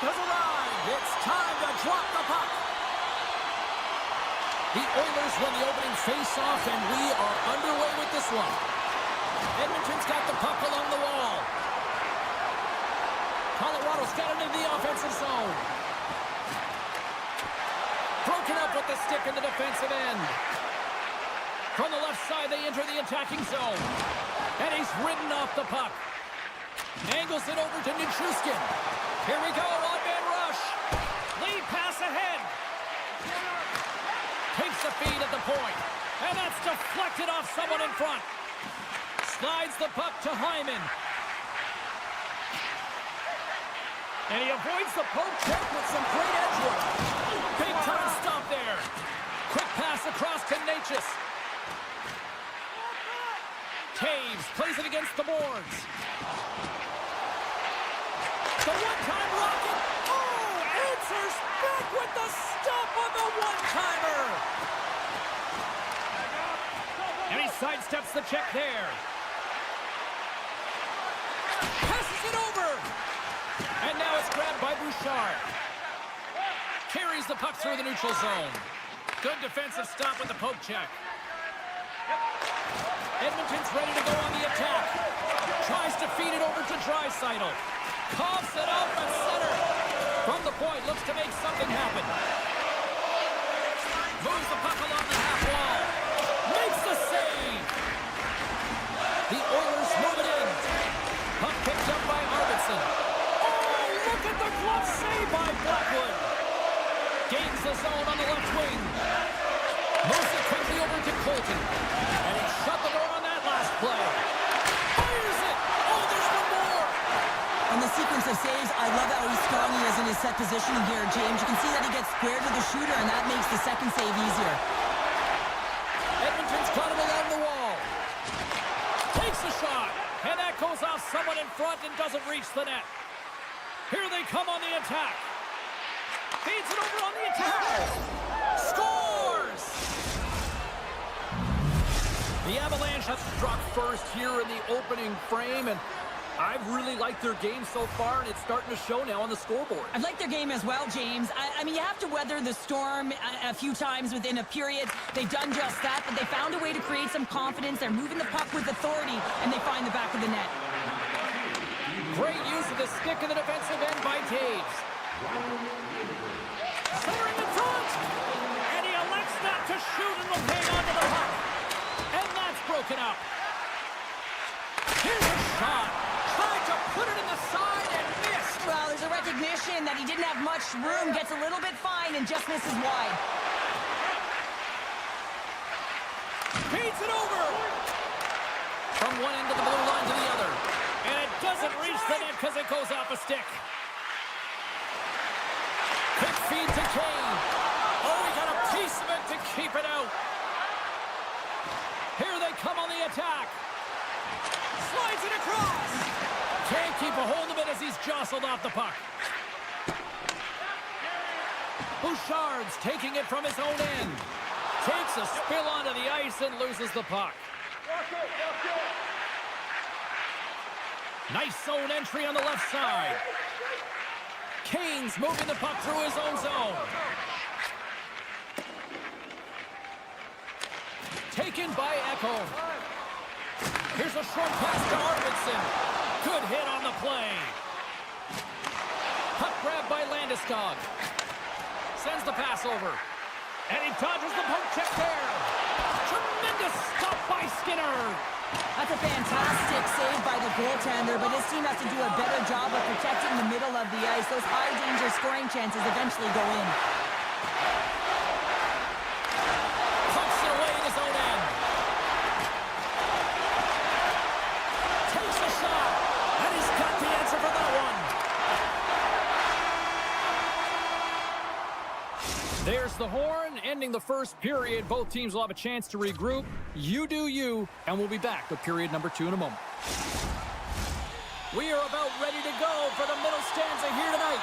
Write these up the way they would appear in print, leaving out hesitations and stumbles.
has arrived. It's time to drop the puck. The Oilers win the opening face-off, and we are underway with this one. Edmonton's got the puck along the wall. Colorado's got it into the offensive zone. Broken up with the stick in the defensive end. From the left side, they enter the attacking zone. And he's ridden off the puck. Angles it over to Nichushkin. Here we go, on-man rush. Lead pass ahead. Takes the feed at the point. And that's deflected off someone in front. Slides the puck to Hyman. And he avoids the poke check with some great edge work. Big time stop there. Quick pass across to Natchez. Taves plays it against the boards. The one-time rocket. Oh, answers back with the stop on the one-timer. And he sidesteps the check there. Passes it over. And now it's grabbed by Bouchard. Carries the puck through the neutral zone. Good defensive stop with the poke check. Edmonton's ready to go on the attack. Tries to feed it over to Draisaitl. Coughs it up at center. From the point, looks to make something happen. Moves the puck along the half wall. Makes the save. The Oilers move it in. Puck picked up by Arvidsson. Oh, look at the glove save by Blackwood. Gains the zone on the left wing. Moves it quickly over to Colton. And he shut the door on that last play. Fires it! Oh, there's one more! On the sequence of saves, I love how strong he is in his set positioning here, James. You can see that he gets squared with the shooter, and that makes the second save easier. Edmonton's got it along the wall. Takes a shot. And that goes off someone in front and doesn't reach the net. Here they come on the attack. Feeds it over on the attack. Scores! The Avalanche have struck first here in the opening frame, and I've really liked their game so far, and it's starting to show now on the scoreboard. I've liked their game as well, James. I mean, you have to weather the storm a few times within a period. They've done just that, but they found a way to create some confidence. They're moving the puck with authority, and they find the back of the net. Great use of the stick in the defensive end by Taves. Centering in front, and he elects not to shoot and will hang on to the puck. And that's broken up. Here's a shot. Tried to put it in the side and missed. Well, there's a recognition that he didn't have much room, gets a little bit fine, and just misses wide. Feeds it over. From one end of the blue line to the other. And it doesn't reach the net because it goes off a stick. Quick feed to Kane. Oh, he got a piece of it to keep it out. Here they come on the attack. Slides it across. Can't keep a hold of it as he's jostled off the puck. Bouchard's taking it from his own end. Takes a spill onto the ice and loses the puck. Nice zone entry on the left side. Kane's moving the puck through his own zone. Taken by Echo. Here's a short pass to Arvidsson. Good hit on the play. Puck grab by Landeskog. Sends the pass over. And he dodges the poke check there. Tremendous stop by Skinner. That's a fantastic save by the goaltender, but his team has to do a better job of protecting the middle of the ice. Those high-danger scoring chances eventually go in. Pucks it away in his own end. Takes a shot, and he's got the answer for that one. There's the horn, ending the first period. Both teams will have a chance to regroup. You do you, and we'll be back with period number 2 in a moment. We are about ready to go for the middle stanza here tonight.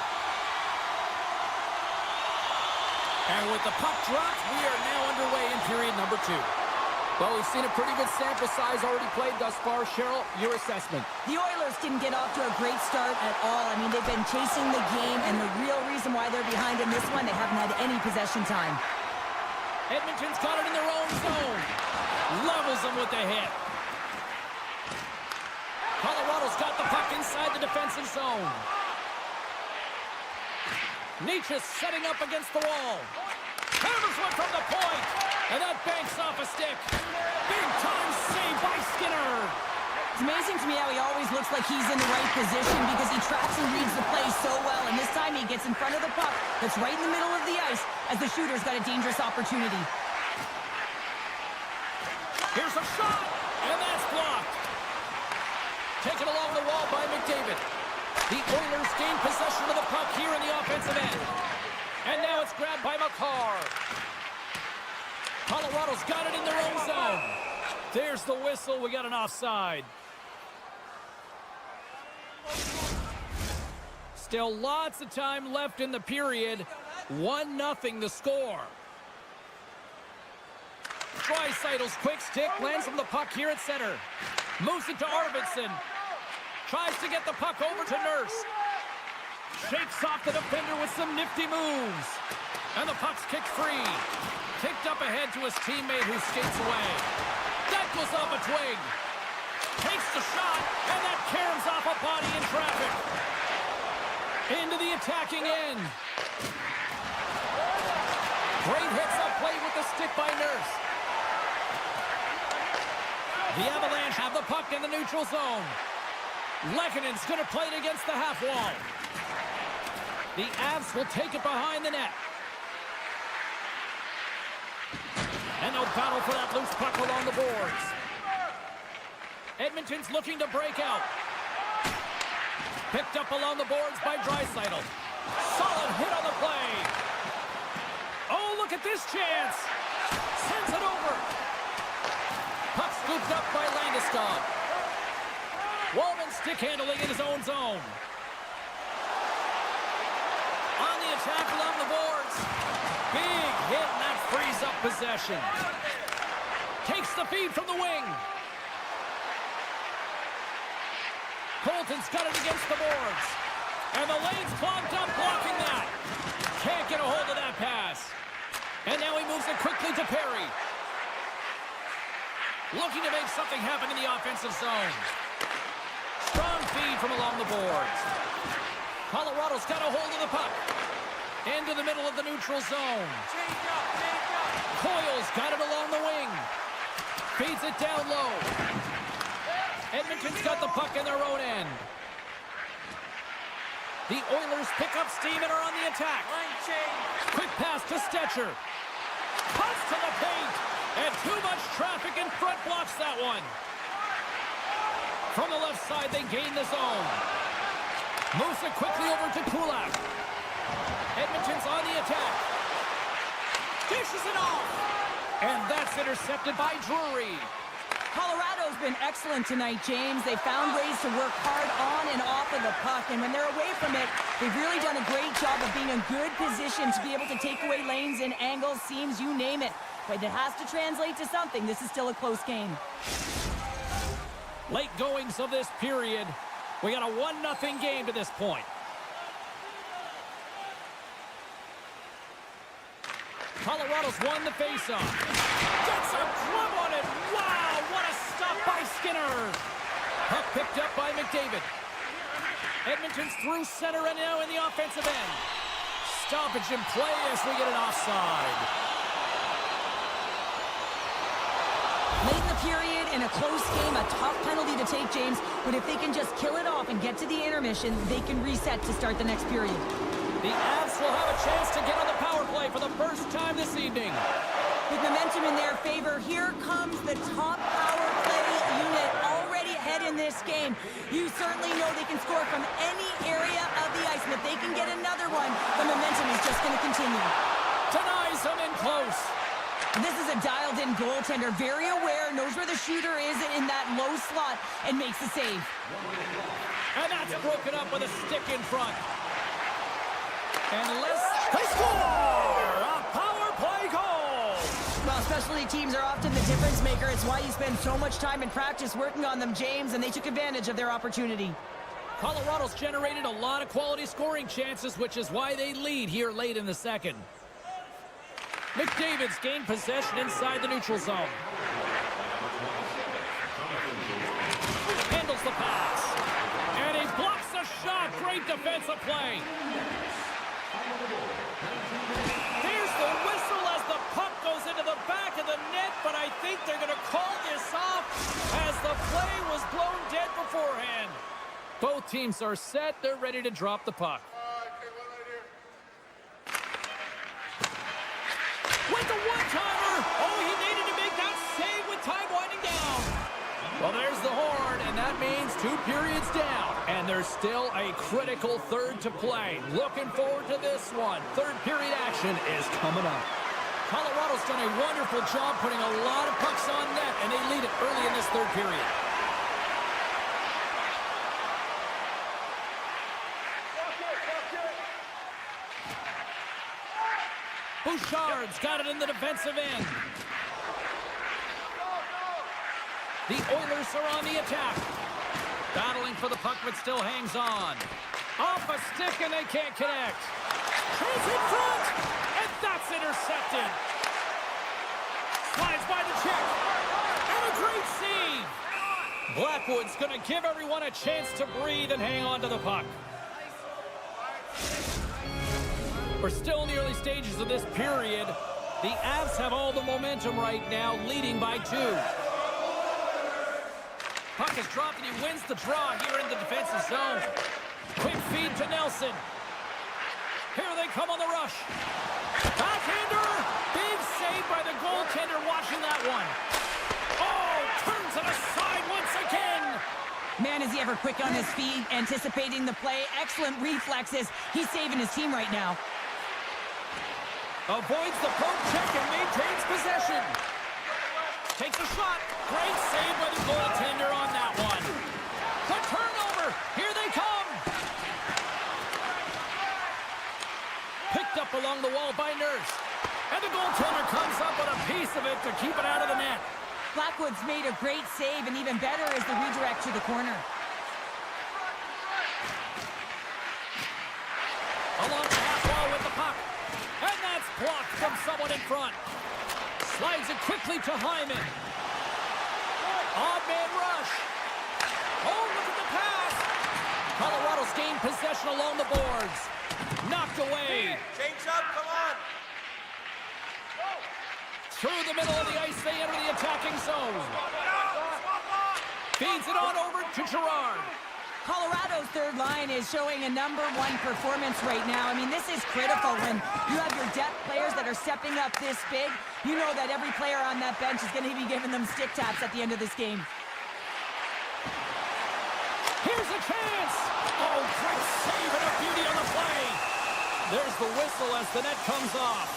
And with the puck dropped, we are now underway in period number 2. Well, we've seen a pretty good sample size already played thus far. Cheryl, your assessment. The Oilers didn't get off to a great start at all. I mean, they've been chasing the game, and the real reason why they're behind in this one, they haven't had any possession time. Edmonton's got it in their own zone. Levels them with the hit. Colorado's got the puck inside the defensive zone. Nietzsche's setting up against the wall. Hammers one from the point. And that banks off a stick. Big time save by Skinner. It's amazing to me how he always looks like he's in the right position because he tracks and reads the play so well. And this time he gets in front of the puck that's right in the middle of the ice as the shooter's got a dangerous opportunity. Here's a shot. And that's blocked. Taken along the wall by McDavid. The Oilers gain possession of the puck here in the offensive end. And now it's grabbed by McCarr. Colorado's got it in their own zone. There's the whistle. We got an offside. Still lots of time left in the period. 1-0 the score. Draisaitl's quick stick lands from the puck here at center. Moves it to Arvidsson. Tries to get the puck over to Nurse. Shakes off the defender with some nifty moves. And the puck's kicked free. Kicked up ahead to his teammate who skates away. That goes off a twig. Takes the shot, and that caroms off a body in traffic. Into the attacking end. Great hits up play with the stick by Nurse. The Avalanche have the puck in the neutral zone. Lekkonen's going to play it against the half wall. The Avs will take it behind the net. And no battle for that loose puck along the boards. Edmonton's looking to break out. Picked up along the boards by Draisaitl. Solid hit on the play. Oh, look at this chance. Sends it over. Puck scooped up by Landeskog. Walman stick handling in his own zone. On the attack along the boards. Big hit, and that frees up possession. Takes the feed from the wing. Colton's got it against the boards. And the lane's clogged up, blocking that. Can't get a hold of that pass. And now he moves it quickly to Perry. Looking to make something happen in the offensive zone. Strong feed from along the boards. Colorado's got a hold of the puck. Into the middle of the neutral zone. Coyle's got it along the wing. Feeds it down low. Edmonton's got the puck in their own end. The Oilers pick up steam and are on the attack. Quick pass to Stetcher. Cuts to the paint. And too much traffic in front blocks that one. From the left side, they gain the zone. Moves it quickly over to Kulak. Edmonton's on the attack. Dishes it off. And that's intercepted by Drury. Colorado's been excellent tonight, James. They found ways to work hard on and off of the puck, and when they're away from it, they've really done a great job of being in good position to be able to take away lanes and angles, seams, you name it. But it has to translate to something. This is still a close game. Late goings of this period. We got a 1-0 game to this point. Colorado's won the faceoff. Gets a glove on it. Wow, what a stop by Skinner. Puck picked up by McDavid. Edmonton's through center and now in the offensive end. Stoppage in play as we get an offside. Late in the period, in a close game, a tough penalty to take, James. But if they can just kill it off and get to the intermission, they can reset to start the next period. The Avs will have a chance to get on the power play for the first time this evening. With momentum in their favor, here comes the top power play unit already ahead in this game. You certainly know they can score from any area of the ice, and if they can get another one, the momentum is just going to continue. Denies them in close. This is a dialed-in goaltender, very aware, knows where the shooter is in that low slot, and makes the save. And that's broken up with a stick in front. And they score! A power play goal! Well, Specialty teams are often the difference maker. It's why you spend so much time in practice working on them, James, and they took advantage of their opportunity. Colorado's generated a lot of quality scoring chances, which is why they lead here late in the second. McDavid's gained possession inside the neutral zone. Handles the pass. And he blocks the shot. Great defensive play. Here's the whistle as the puck goes into the back of the net, but I think they're going to call this off as the play was blown dead beforehand. Both teams are set. They're ready to drop the puck. With the one-timer. Oh, he needed to make that save with time winding down. Well, there's the horn, and that means 2 periods down. And there's still a critical third to play. Looking forward to this one. Third period action is coming up. Colorado's done a wonderful job putting a lot of pucks on net, and they lead it early in this third period. Bouchard's got it in the defensive end. The Oilers are on the attack. Battling for the puck, but still hangs on. Off a stick, and they can't connect. He's in front, and that's intercepted. Slides by the check. And a great save. Blackwood's going to give everyone a chance to breathe and hang on to the puck. We're still in the early stages of this period. The Avs have all the momentum right now, leading by 2. Puck is dropped, and he wins the draw here in the defensive zone. Quick feed to Nelson. Here they come on the rush. Backhander. Big save by the goaltender watching that one. Oh, turns it aside once again. Man, is he ever quick on his feet, anticipating the play. Excellent reflexes. He's saving his team right now. Avoids the poke check and maintains possession. Takes a shot. Great save by the goaltender on that one. The turnover. Here they come. Picked up along the wall by Nurse. And the goaltender comes up with a piece of it to keep it out of the net. Blackwood's made a great save, and even better is the redirect to the corner. Along the half wall with the puck. And that's blocked from someone in front. Slides it quickly to Hyman. Odd man rush. Oh, look at the pass. Colorado's gained possession along the boards. Knocked away. Change up, come on. Through the middle of the ice, they enter the attacking zone. Feeds it on over to Girard. Colorado's third line is showing a #1 performance right now. I mean, this is critical when you have your depth players that are stepping up this big. You know that every player on that bench is going to be giving them stick taps at the end of this game. Here's a chance. Oh, great save and a beauty on the play. There's the whistle as the net comes off.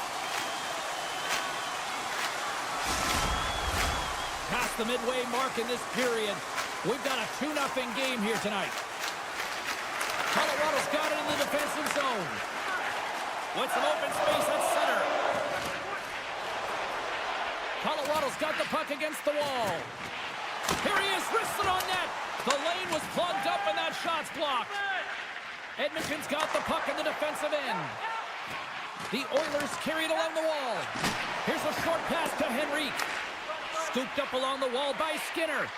Past the midway mark in this period. We've got a 2-0 game here tonight. Colorado's got it in the defensive zone. With some open space at center. Colorado's got the puck against the wall. Here he is, wristed on net. The lane was plugged up and that shot's blocked. Edmonton's got the puck in the defensive end. The Oilers carried along the wall. Here's a short pass to Henrique. Scooped up along the wall by Skinner.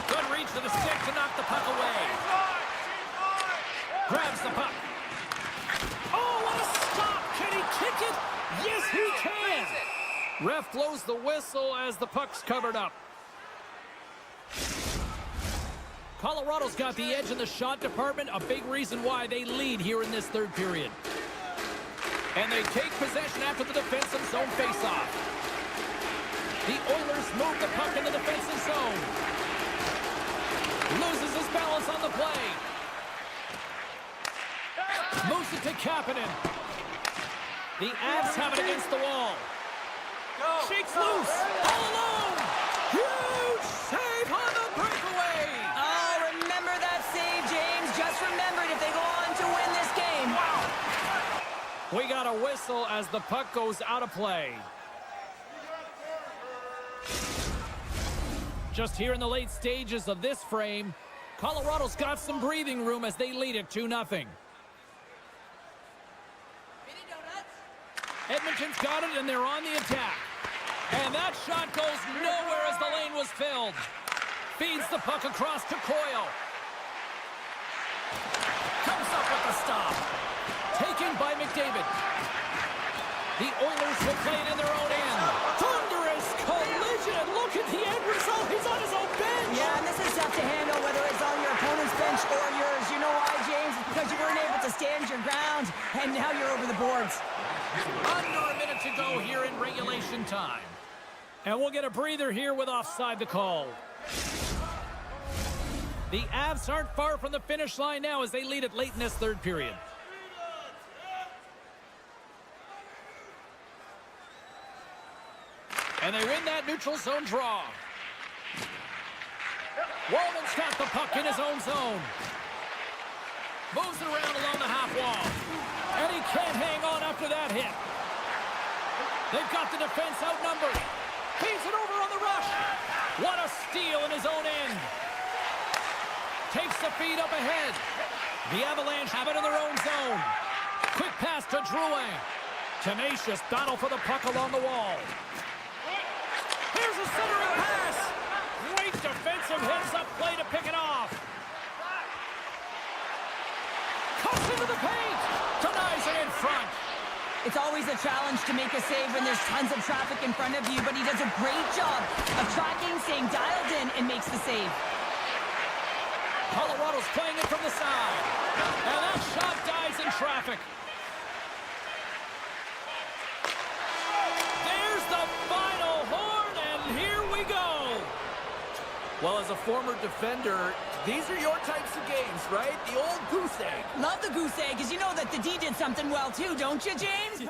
Good reach to the stick to knock the puck away. Grabs the puck. Oh, what a stop! Can he kick it? Yes, he can! Ref blows the whistle as the puck's covered up. Colorado's got the edge in the shot department, a big reason why they lead here in this third period. And they take possession after the defensive zone faceoff. The Oilers move the puck in the defensive zone. Loses his balance on the play. Moves it to Kapanen. The Avs have it against the wall. Shakes loose. All alone. Huge save on the breakaway. Oh, remember that save, James. Just remember it if they go on to win this game. Wow. We got a whistle as the puck goes out of play. just here in the late stages of this frame. Colorado's got some breathing room as they lead it 2-0. Edmonton's got it, and they're on the attack. And that shot goes nowhere as the lane was filled. Feeds the puck across to Coyle. Comes up with the stop. Taken by McDavid. The Oilers will play it in their own end. Thunderous collision. Look at the end result. He's on his own bench. Yeah, and this is tough to handle, whether it's on your opponent's bench or yours. You know why, James? It's because you weren't able to stand your ground, and now you're over the boards. Under a minute to go here in regulation time. And we'll get a breather here with offside the call. The Avs aren't far from the finish line now as they lead it late in this third period. And they win that neutral zone draw. Walman's got the puck in his own zone. Moves it around along the half wall. And he can't hang on after that hit. They've got the defense outnumbered. Feeds it over on the rush. What a steal in his own end. Takes the feed up ahead. The Avalanche have it in their own zone. Quick pass to Drouin. Tenacious battle for the puck along the wall. Here's a centering pass. Great defensive heads-up play to pick it off. Cuts into the paint. Denies it in front. It's always a challenge to make a save when there's tons of traffic in front of you, but he does a great job of tracking, staying dialed in, and makes the save. Colorado's playing it from the side. And that shot dies in traffic. There's the final horn, and here we go. Well, as a former defender, these are your types of games, right? The old goose egg. Love the goose egg, because you know that the D did something well too, don't you, James?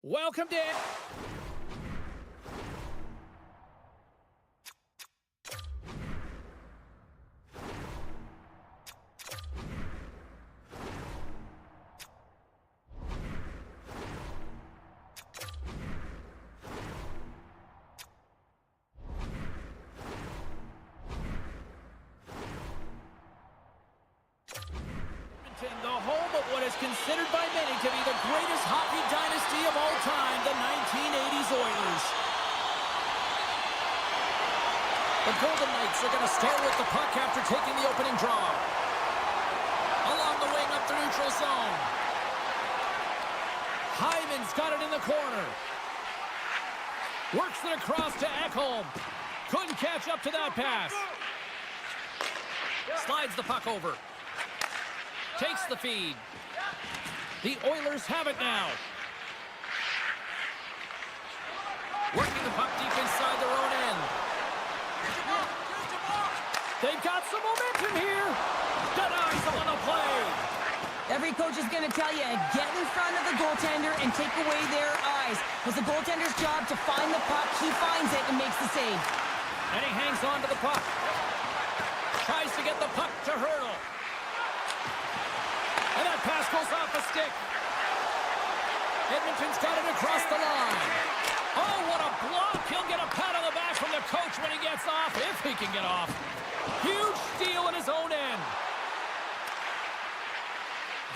Welcome, Dan. The home of what is considered by many to be the greatest hockey dynasty of all time, the 1980s Oilers. The Golden Knights are going to start with the puck after taking the opening draw. Along the wing up the neutral zone. Hyman's got it in the corner. Works it across to Ekholm. Couldn't catch up to that pass. Slides the puck over. Takes the feed. The Oilers have it now. Working the puck deep inside their own end. They've got some momentum here. Denies them on the play. Every coach is going to tell you, get in front of the goaltender and take away their eyes. It's the goaltender's job to find the puck. He finds it and makes the save. And he hangs on to the puck. Tries to get the puck to hurdle. And that pass goes off the stick. Edmonton's got it across the line. Oh, what a block. He'll get a pat on the back from the coach when he gets off, if he can get off. Huge steal in his own end.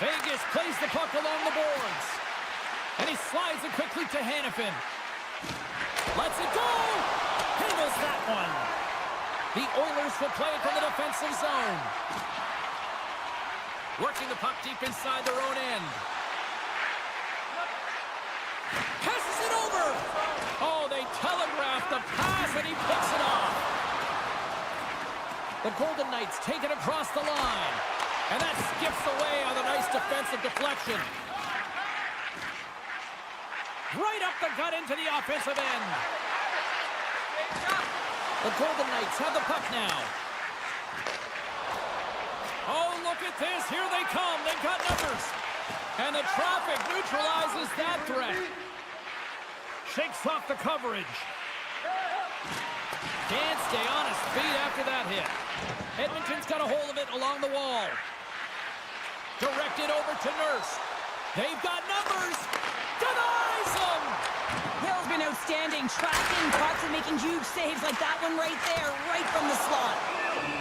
Vegas plays the puck along the boards. And he slides it quickly to Hanifin. Lets it go. Handles that one. The Oilers will play it from the defensive zone. Working the puck deep inside their own end. Passes it over. Oh, they telegraphed the pass, and he picks it off. The Golden Knights take it across the line. And that skips away on a nice defensive deflection. Right up the gut into the offensive end. The Golden Knights have the puck now. Oh, look at this. Here they come. They've got numbers. And the traffic neutralizes that threat. Shakes off the coverage. Can't stay on his feet after that hit. Edmonton's got a hold of it along the wall. Directed over to Nurse. They've got numbers. Denies them. Hill's been outstanding, tracking pucks and making huge saves like that one right there, right from the slot.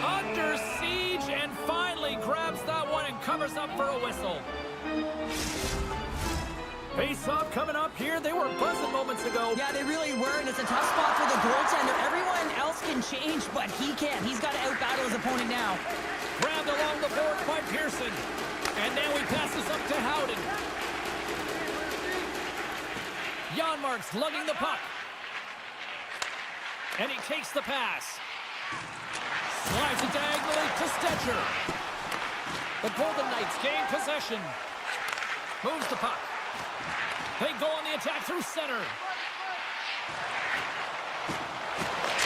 Under siege and finally grabs that one and covers up for a whistle. Face-off coming up here. They were buzzing moments ago. Yeah, they really were, and it's a tough spot for the goaltender. Everyone else can change, but he can't. He's got to out-battle his opponent now. Grabbed along the boards by Pearson. And now he passes up to Howden. Janmark's lugging the puck. And he takes the pass. Slides it diagonally to Stetcher. The Golden Knights gain possession. Moves the puck. They go on the attack through center.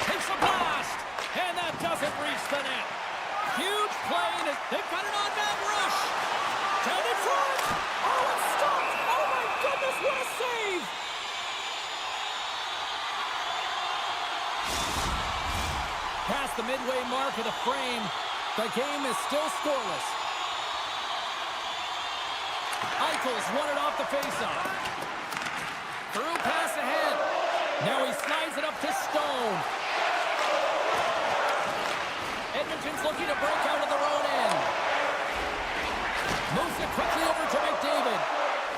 Takes a blast. And that doesn't reach the net. Huge play. They've got an on-man rush. Down in front. Oh, it's stopped. Oh, my goodness, what a save. Past the midway mark of the frame, the game is still scoreless. Eichel's won it off the faceoff. Through pass ahead. Now he slides it up to Stone. Edmonton's looking to break out of their own end. Moves it quickly over to McDavid.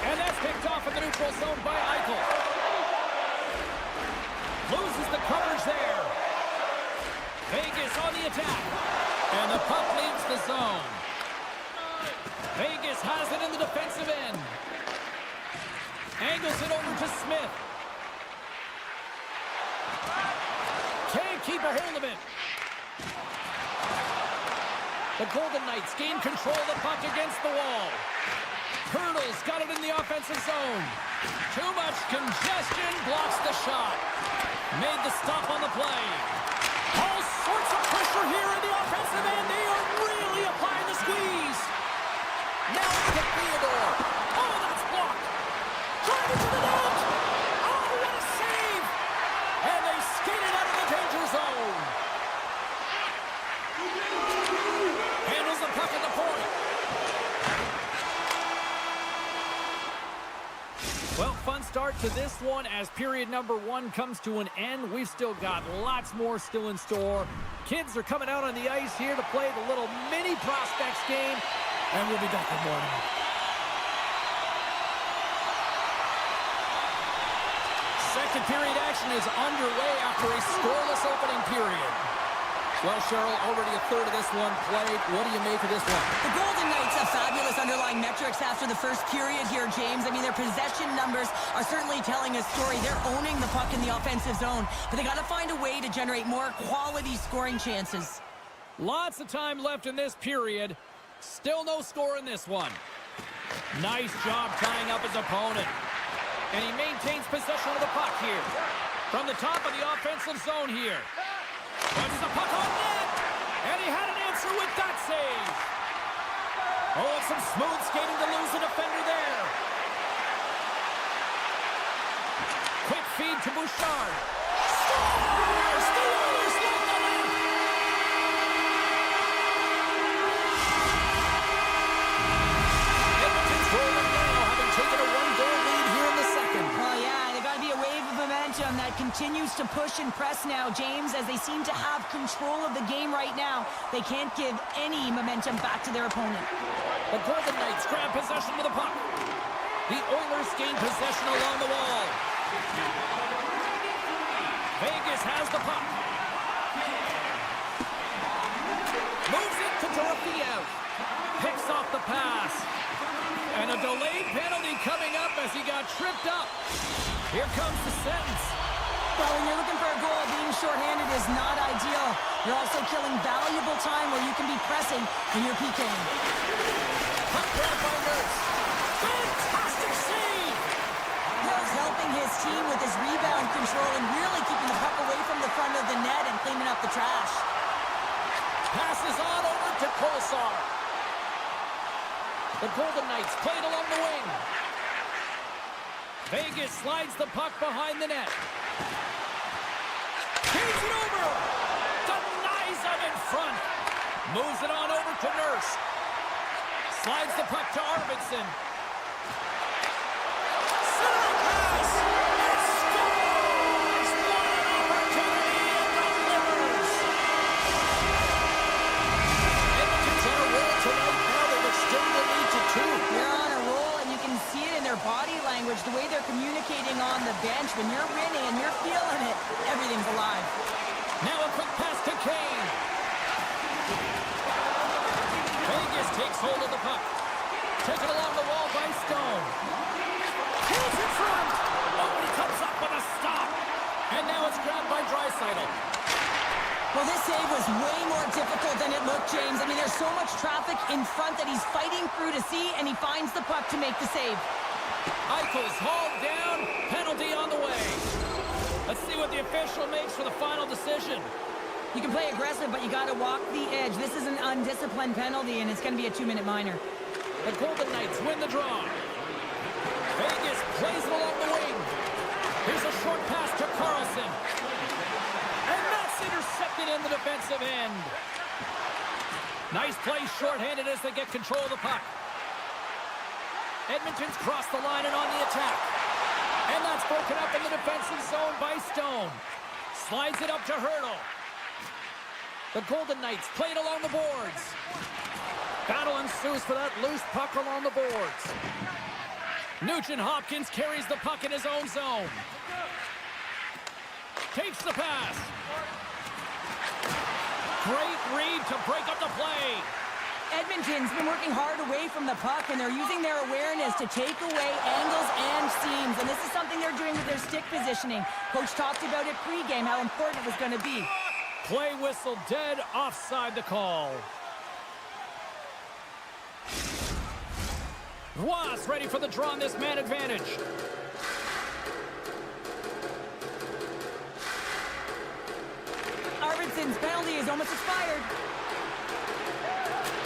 And that's picked off in the neutral zone by Eichel. Loses the coverage there. Vegas on the attack. And the puck leaves the zone. Vegas has it in the defensive end. Angles it over to Smith. Can't keep a hold of it. The Golden Knights gain control of the puck against the wall. Hurdle's got it in the offensive zone. Too much congestion, blocks the shot. Made the stop on the play. All sorts of pressure here in the offensive end. They are really applying the squeeze. Now it's to Theodore. Oh, that's blocked. Driving to the net. Oh, what a save. And they skated out of the danger zone. Handles the puck at the point. Well, fun start to this one as period number 1 comes to an end. We've still got lots more still in store. Kids are coming out on the ice here to play the little mini prospects game, and we'll be back in morning. Second period action is underway after a scoreless opening period. Well, Cheryl, already a third of this one played. What do you make of this one? The Golden Knights have fabulous underlying metrics after the first period here, James. I mean, their possession numbers are certainly telling a story. They're owning the puck in the offensive zone, but they got to find a way to generate more quality scoring chances. Lots of time left in this period. Still no score in this one. Nice job tying up his opponent. And he maintains possession of the puck here. From the top of the offensive zone here. Puts the puck on net. And he had an answer with that save. Oh, and some smooth skating to lose a defender there. Quick feed to Bouchard. Scores! The Oilers lead the lead. Edmonton's rolling now, having taken a 1-goal lead here in the second. Oh, yeah, they got to be a wave of momentum that continues to push and press now, James, as they seem to have control of the game right now. They can't give any momentum back to their opponent. The Golden Knights grab possession of the puck. The Oilers gain possession along the wall. Vegas has the puck. Picks off the pass. And a delayed penalty coming up as he got tripped up. Here comes the sentence. Well, when you're looking for a goal, being shorthanded is not ideal. You're also killing valuable time where you can be pressing when you're PKing. Puck grabbed by Nurse. Fantastic save! Hill's helping his team with his rebound control and really keeping the puck away from the front of the net and cleaning up the trash. Passes on over to Kolesar. The Golden Knights played along the wing. Vegas slides the puck behind the net. Feeds it over. Denies him in front. Moves it on over to Nurse. Slides the puck to Arvidsson. Centering pass. And scores! What an opportunity and delivers. Edmonton's on a roll tonight. Now they've extended the lead to 2. They're on a roll, and you can see it in their body language, the way they're communicating on the bench. When you're winning and you're feeling it, everything's alive. Now a quick pass to Kane. Vegas takes hold of the puck. Taken along the wall by Stone. He's in front. Oh, and he comes up with a stop. And now it's grabbed by Draisaitl. Well, this save was way more difficult than it looked, James. I mean, there's so much traffic in front that he's fighting through to see, and he finds the puck to make the save. Eichel's hauled down. Penalty on the way. Let's see what the official makes for the final decision. You can play aggressive, but you got to walk the edge. This is an undisciplined penalty, and it's going to be a 2-minute minor. The Golden Knights win the draw. Vegas plays it along the wing. Here's a short pass to Carlson. And that's intercepted in the defensive end. Nice play shorthanded as they get control of the puck. Edmonton's crossed the line and on the attack. And that's broken up in the defensive zone by Stone. Slides it up to Hurdle. The Golden Knights played along the boards. Battle ensues for that loose puck along the boards. Nugent Hopkins carries the puck in his own zone. Takes the pass. Great read to break up the play. Edmonton's been working hard away from the puck, and they're using their awareness to take away angles and seams. And this is something they're doing with their stick positioning. Coach talked about it pregame, how important it was going to be. Play whistle dead, offside the call. Was ready for the draw on this man advantage. Arvidsson's penalty is almost expired.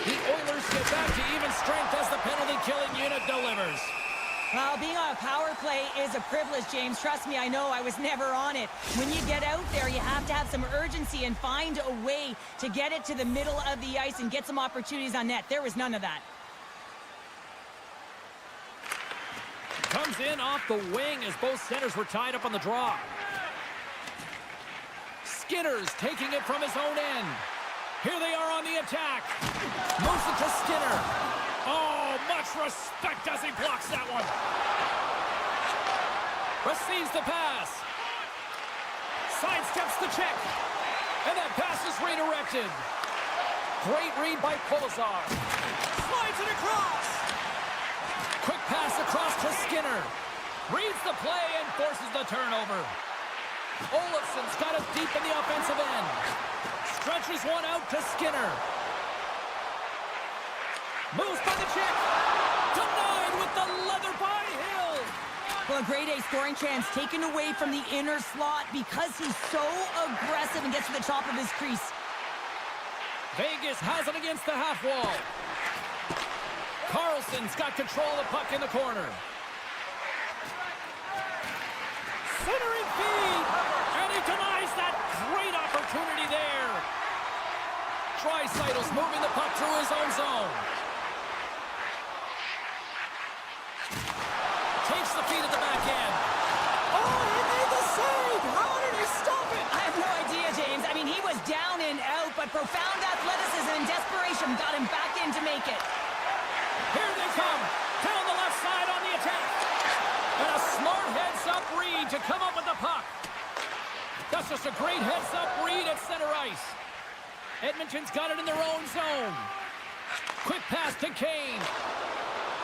The Oilers get back to even strength as the penalty-killing unit delivers. Well, being on a power play is a privilege, James. Trust me, I know. I was never on it. When you get out there, you have to have some urgency and find a way to get it to the middle of the ice and get some opportunities on net. There was none of that. Comes in off the wing as both centers were tied up on the draw. Skinner's taking it from his own end. Here they are on the attack. Moves it to Skinner. Oh, much respect as he blocks that one. Receives the pass. Sidesteps the check. And that pass is redirected. Great read by Kolesar. Slides it across. Quick pass across to Skinner. Reads the play and forces the turnover. Olofsson's got it deep in the offensive end. Stretches one out to Skinner. Moves by the check. Denied with the leather by Hill. Well, a grade A scoring chance taken away from the inner slot because he's so aggressive and gets to the top of his crease. Vegas has it against the half wall. Carlson's got control of the puck in the corner. Centering feed. And he denies that great opportunity there. Draisaitl's moving the puck through his own zone. Takes the feed at the back end. Oh, he made the save! How did he stop it? I have no idea, James. I mean, he was down and out, but profound athleticism and desperation got him back in to make it. Here they come. Down the left side on the attack. And a smart heads-up read to come up with the puck. That's just a great heads-up read at center ice. Edmonton's got it in their own zone. Quick pass to Kane.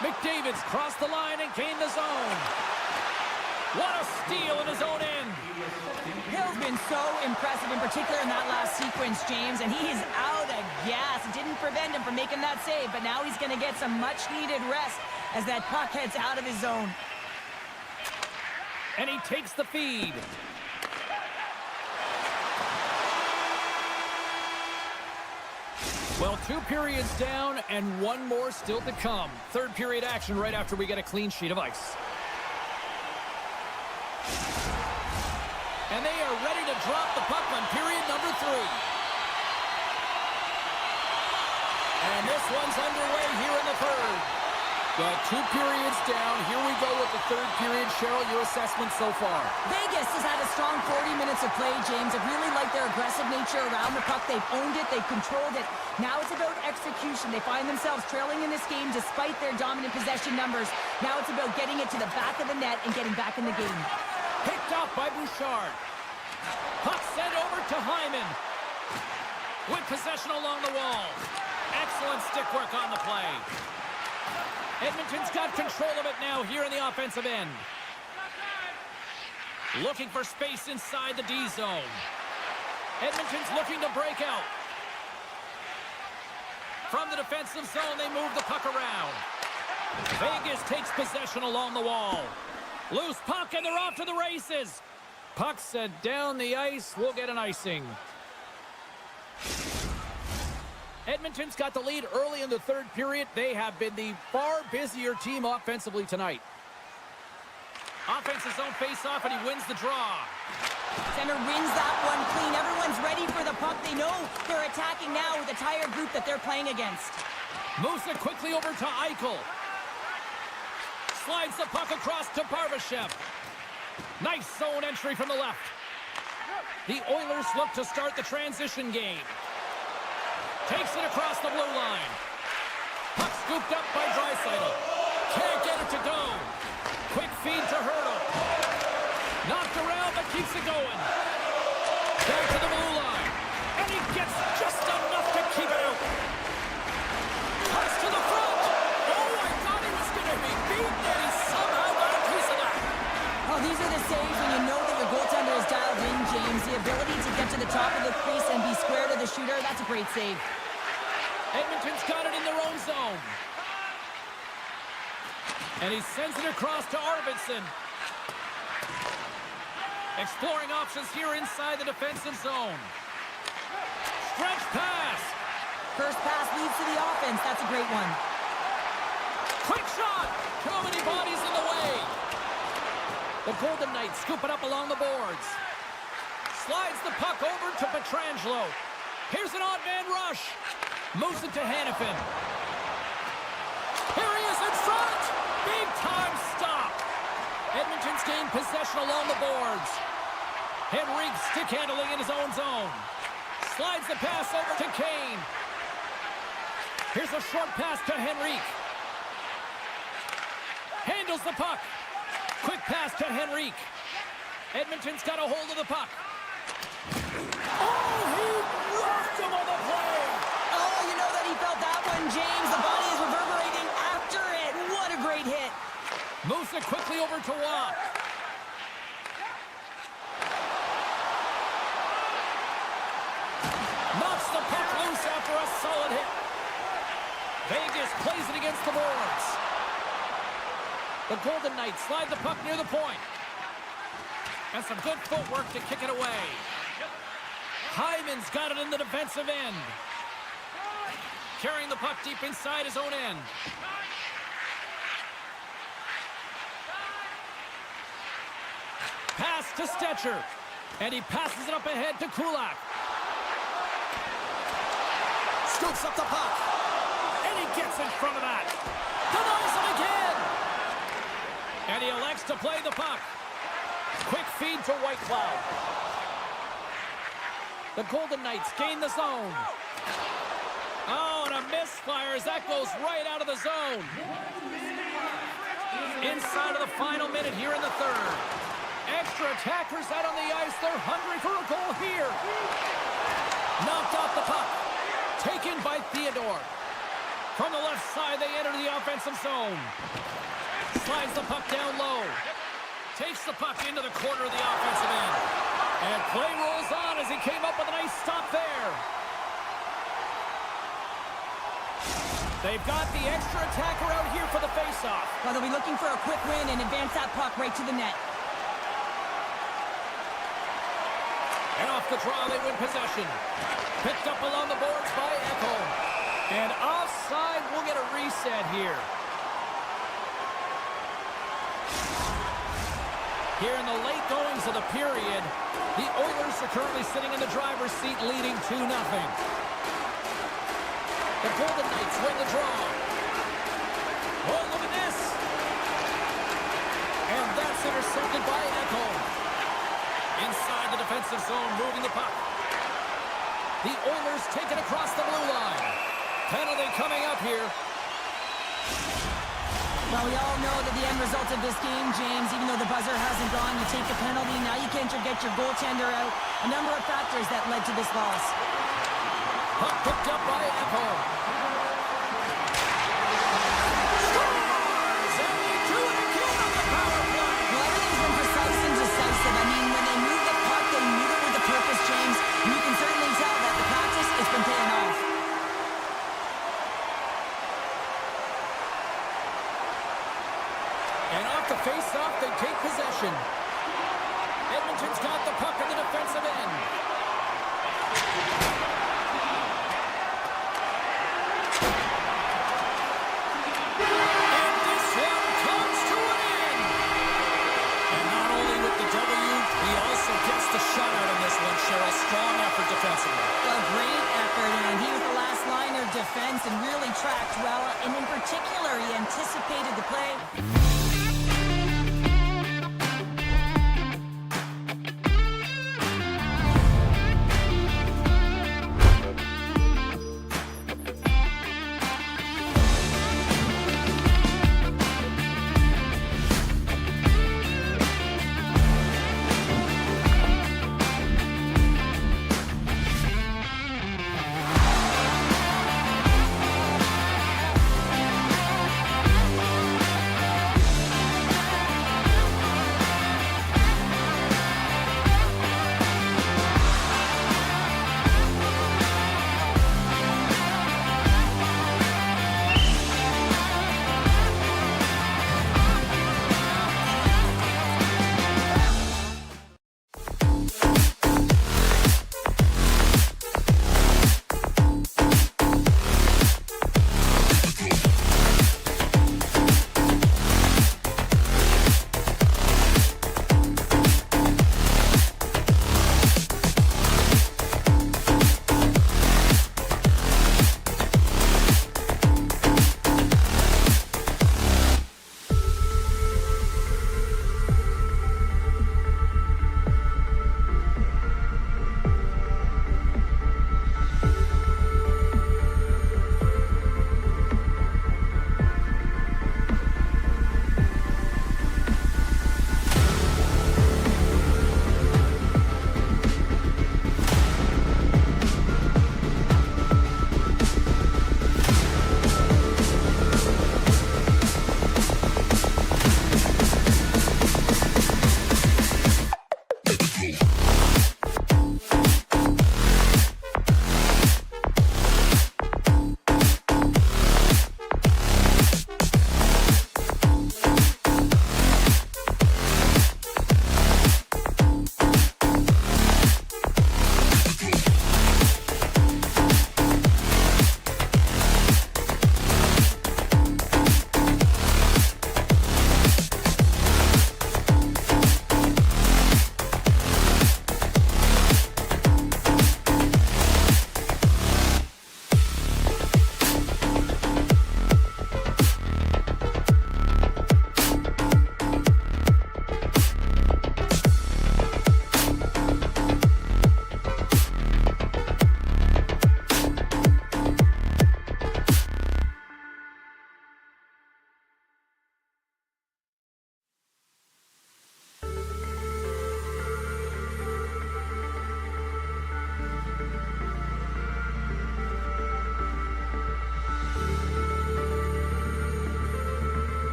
McDavid's crossed the line and gained the zone. What a steal in his own end. Hill's been so impressive, in particular in that last sequence, James, and he's out of gas. It didn't prevent him from making that save, but now he's going to get some much-needed rest as that puck heads out of his zone. And he takes the feed. Well, 2 periods down and 1 more still to come. Third period action right after we get a clean sheet of ice. And they are ready to drop the puck on period number 3. And this one's underway here in the third. Got 2 periods down. Here we go with the third period. Cheryl, your assessment so far? Vegas has had a strong 40 minutes of play, James. I've really liked their aggressive nature around the puck. They've owned it. They've controlled it. Now it's about execution. They find themselves trailing in this game despite their dominant possession numbers. Now it's about getting it to the back of the net and getting back in the game. Picked up by Bouchard. Puck sent over to Hyman. With possession along the wall. Excellent stick work on the play. Edmonton's got control of it now here in the offensive end. Looking for space inside the D zone. Edmonton's looking to break out. From the defensive zone, they move the puck around. Vegas takes possession along the wall. Loose puck, and they're off to the races. Puck sent down the ice. We'll get an icing. Edmonton's got the lead early in the third period. They have been the far busier team offensively tonight. Offensive zone face-off, and he wins the draw. Center wins that one clean. Everyone's ready for the puck. They know they're attacking now with the tired group that they're playing against. Moves it quickly over to Eichel. Slides the puck across to Barbashev. Nice zone entry from the left. The Oilers look to start the transition game. Takes it across the blue line. Puck scooped up by Draisaitl. Can't get it to go. Quick feed to Hurdle. Knocked around, but keeps it going. Back to the blue line. And he gets just enough to keep it out. Pass to the front. Oh, I thought he was going to be beaten, and he somehow got a piece of that. Oh, these are the saves when you know that your goaltender is dialed in, James. The ability to get to the top of the crease and be square to the shooter, that's a great save. Edmonton's got it in their own zone. And he sends it across to Arvidsson. Exploring options here inside the defensive zone. Stretch pass. First pass leads to the offense. That's a great one. Quick shot. Too many bodies in the way. The Golden Knights scoop it up along the boards. Slides the puck over to Pietrangelo. Here's an odd man rush. Moves it to Hanifin. Here he is in front. Big time stop. Edmonton's gained possession along the boards. Henrique stick handling in his own zone. Slides the pass over to Kane. Here's a short pass to Henrique. Handles the puck. Quick pass to Henrique. Edmonton's got a hold of the puck. Oh, he rocked him on the play. Oh, you know that he felt that one, James. The body is reverberating after it. What a great hit. Moves it quickly over to Watt. Knocks the puck loose after a solid hit. Vegas plays it against the boards. The Golden Knights slide the puck near the point. And some good footwork to kick it away. Hyman's got it in the defensive end. Carrying the puck deep inside his own end. Pass to Stetcher. And he passes it up ahead to Kulak. Scoops up the puck. And he gets in front of that. Denies him again. And he elects to play the puck. Quick feed to Whitecloud. The Golden Knights gain the zone. Oh, and a misfire as that goes right out of the zone. Inside of the final minute here in the third. Extra attackers out on the ice. They're hungry for a goal here. Knocked off the puck. Taken by Theodore. From the left side, they enter the offensive zone. Slides the puck down low. Takes the puck into the corner of the offensive end. And play rolls on as he came up with a nice stop there. They've got the extra attacker out here for the faceoff. Well, they'll be looking for a quick win and advance that puck right to the net. And off the draw, they win possession. Picked up along the boards by Echo. And offside, we'll get a reset here. Here in the late goings of the period, the Oilers are currently sitting in the driver's seat leading 2-0. The Golden Knights win the draw. Oh, look at this. And that's intercepted by Echo. Inside the defensive zone, moving the puck. The Oilers take it across the blue line. Penalty coming up here. Well, we all know that the end result of this game, James, even though the buzzer hasn't gone, you take a penalty, now you can't get your goaltender out. A number of factors that led to this loss. Puck picked up by Echo. Scores! And they do it again on the power play. Well, everything's been precise and decisive. I mean, when they moved the puck, they moved it with a purpose, James. And you can certainly tell that the practice has been paying off. And off the face-off, they take possession. Edmonton's got the puck in the defensive end. And this one comes to an end. And not only with the W, he also gets the shutout in this one, Cheryl. Strong effort defensively. Well, great effort, and he was the last line of defense and really tracked well. And in particular, he anticipated the play.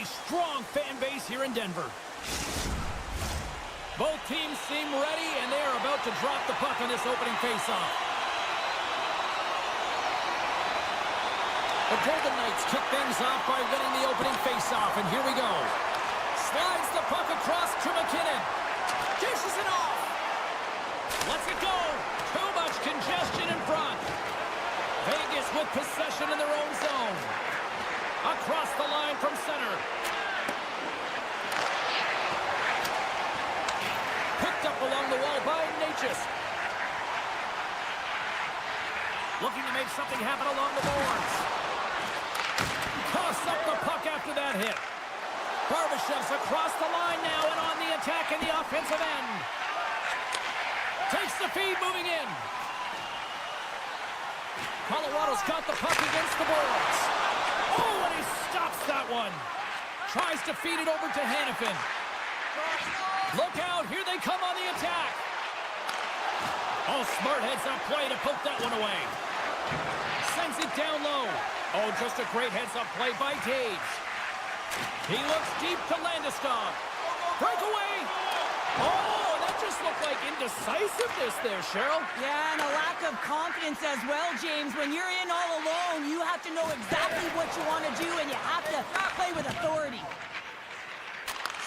strong fan base here in Denver. Both teams seem ready, and they are about to drop the puck on this opening faceoff. The Golden Knights kick things off by winning the opening faceoff, and here we go. Slides the puck across to McKinnon. Dishes it off. Lets it go. Too much congestion in front. Vegas with possession in their own zone. Across the line from center. Picked up along the wall by Natchez. Looking to make something happen along the boards. Toss up the puck after that hit. Barbashev's across the line now and on the attack in the offensive end. Takes the feed moving in. Colorado's got the puck against the boards. Oh, and he stops that one. Tries to feed it over to Hanifin. Look out, here they come on the attack. Oh, smart heads-up play to poke that one away. Sends it down low. Oh, just a great heads-up play by Gage. He looks deep to Landeskog. Breakaway. Oh, that just looked like indecisiveness there, Cheryl. Yeah, and a lack of confidence as well, James. When you're in all alone, you have to know exactly what you want to do, and you have to play with authority.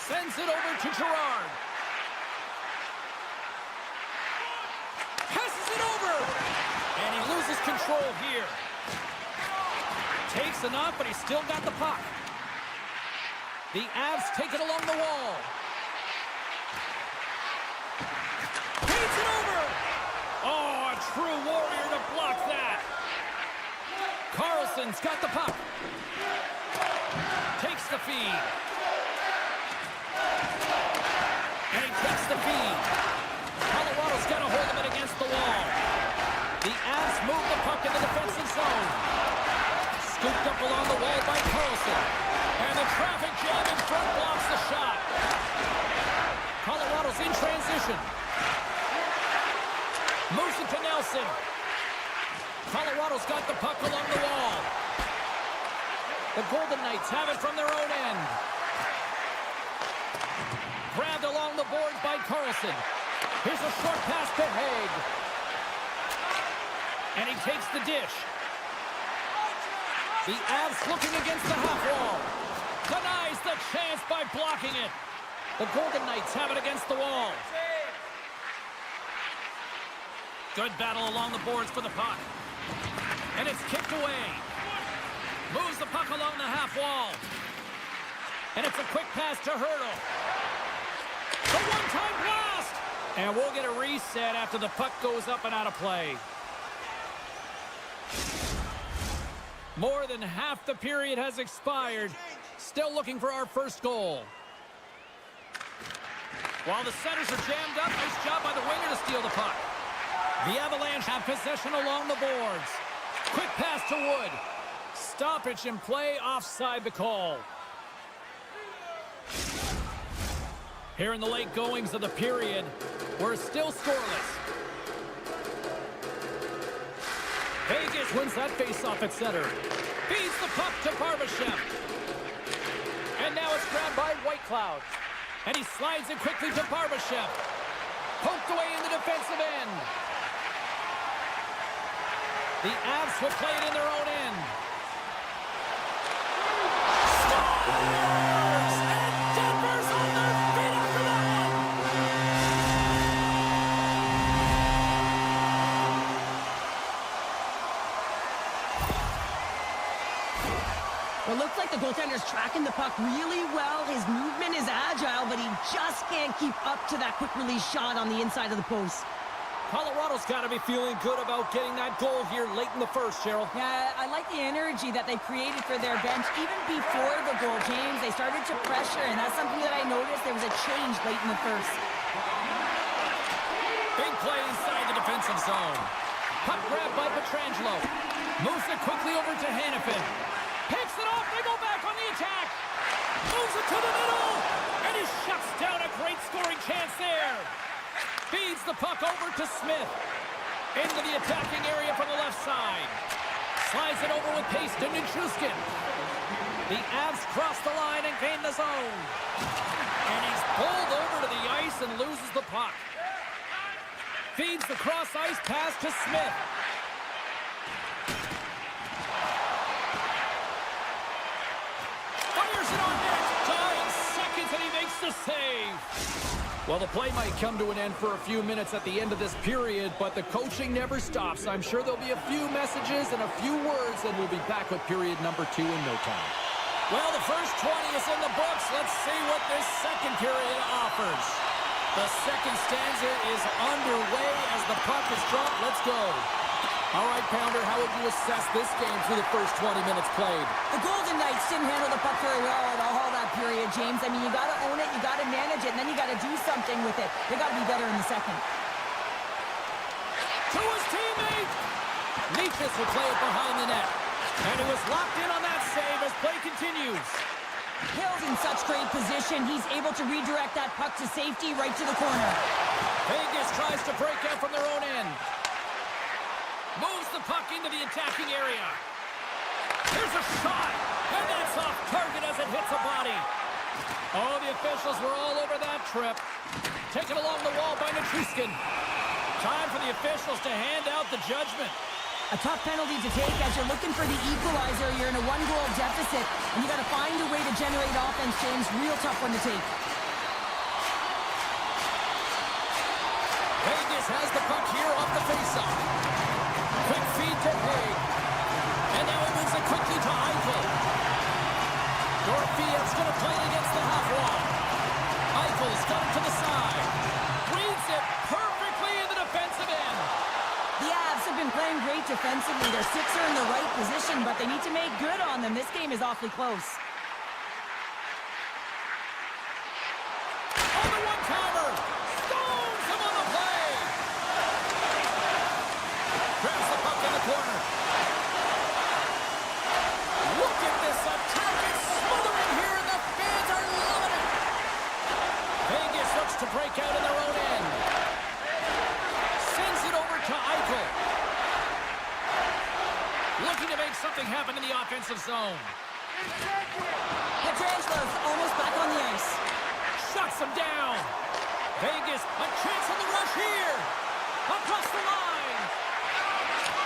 Sends it over to Gerard. Passes it over. And he loses control here. Takes enough, but he's still got the puck. The Avs take it along the wall. Beats it over. Oh, a true warrior to block that. Carlson's got the puck. Takes the feed. And he takes the feed. Colorado's got a hold of it against the wall. The Avs move the puck in the defensive zone. Scooped up along the wall by Carlson. And the traffic jam in front blocks the shot. Colorado's in transition. Moves it to Nelson. Colorado's got the puck along the wall. The Golden Knights have it from their own end. Grabbed along the boards by Carlson. Here's a short pass to Haig. And he takes the dish. The Avs looking against the half wall. Denies the chance by blocking it. The Golden Knights have it against the wall. Good battle along the boards for the puck. And it's kicked away. Moves the puck along the half wall. And it's a quick pass to Hurdle. The one-time blast! And we'll get a reset after the puck goes up and out of play. More than half the period has expired. Still looking for our first goal. While the centers are jammed up, nice job by the winger to steal the puck. The Avalanche have possession along the boards. Quick pass to Wood. Stoppage in play, offside the call. Here in the late goings of the period, we're still scoreless. Vegas wins that faceoff at center. Feeds the puck to Barbashev. And now it's grabbed by Whitecloud. And he slides it quickly to Barbashev. Poked away in the defensive end. The Avs will play it in their own end. Scores! And Denver's on their feet after that Well, it looks like the goaltender's tracking the puck really well. His movement is agile, but he just can't keep up to that quick release shot on the inside of the post. Colorado's got to be feeling good about getting that goal here late in the first, Cheryl. Yeah, I like the energy that they created for their bench. Even before the goal, James, they started to pressure, and that's something that I noticed. There was a change late in the first. Big play inside the defensive zone. Puck grabbed by Pietrangelo. Moves it quickly over to Hanifin. Picks it off. They go back on the attack. Moves it to the middle. And he shuts down a great scoring chance there. Feeds the puck over to Smith. Into the attacking area from the left side. Slides it over with pace to Nichushkin. The Avs cross the line and gain the zone. And he's pulled over to the ice and loses the puck. Feeds the cross-ice pass to Smith. Fires it on net. Dying seconds and he makes the save. Well, the play might come to an end for a few minutes at the end of this period, but the coaching never stops. I'm sure there'll be a few messages and a few words, and we'll be back with period number 2 in no time. Well, the first 20 is in the books. Let's see what this second period offers. The second stanza is underway as the puck is dropped. Let's go. All right, Pounder, how would you assess this game through the first 20 minutes played? The Golden Knights didn't handle the puck very well at all that period, James. I mean, you got to own it, you got to manage it, and then you got to do something with it. They got to be better in the second. To his teammate! Leafs will play it behind the net. And he was locked in on that save as play continues. Hill's in such great position. He's able to redirect that puck to safety right to the corner. Vegas tries to break out from their own end. Moves the puck into the attacking area. Here's a shot, and that's off target as it hits a body. Oh, the officials were all over that trip. Taken along the wall by Nichushkin. Time for the officials to hand out the judgment. A tough penalty to take as you're looking for the equalizer. You're in a one-goal deficit, and you got to find a way to generate offense, James. Real tough one to take. Vegas has the puck here off the faceoff. Quick feed to Haig. And now he moves it quickly to Eichel. Dorfiev's going to play it against the half wall. Eichel's got it to the side. Reads it perfectly in the defensive end. The Avs have been playing great defensively. Their six are in the right position, but they need to make good on them. This game is awfully close. On the one-timer. Stones him on the play. Grabs the puck in the corner. Look at this attack. It's smothering here, and the fans are loving it. Vegas looks to break out in their own end. Sends it over to Eichel. Looking to make something happen in the offensive zone. Petrangelo's almost back on the ice. Shuts him down. Vegas, a chance on the rush here. Across the line.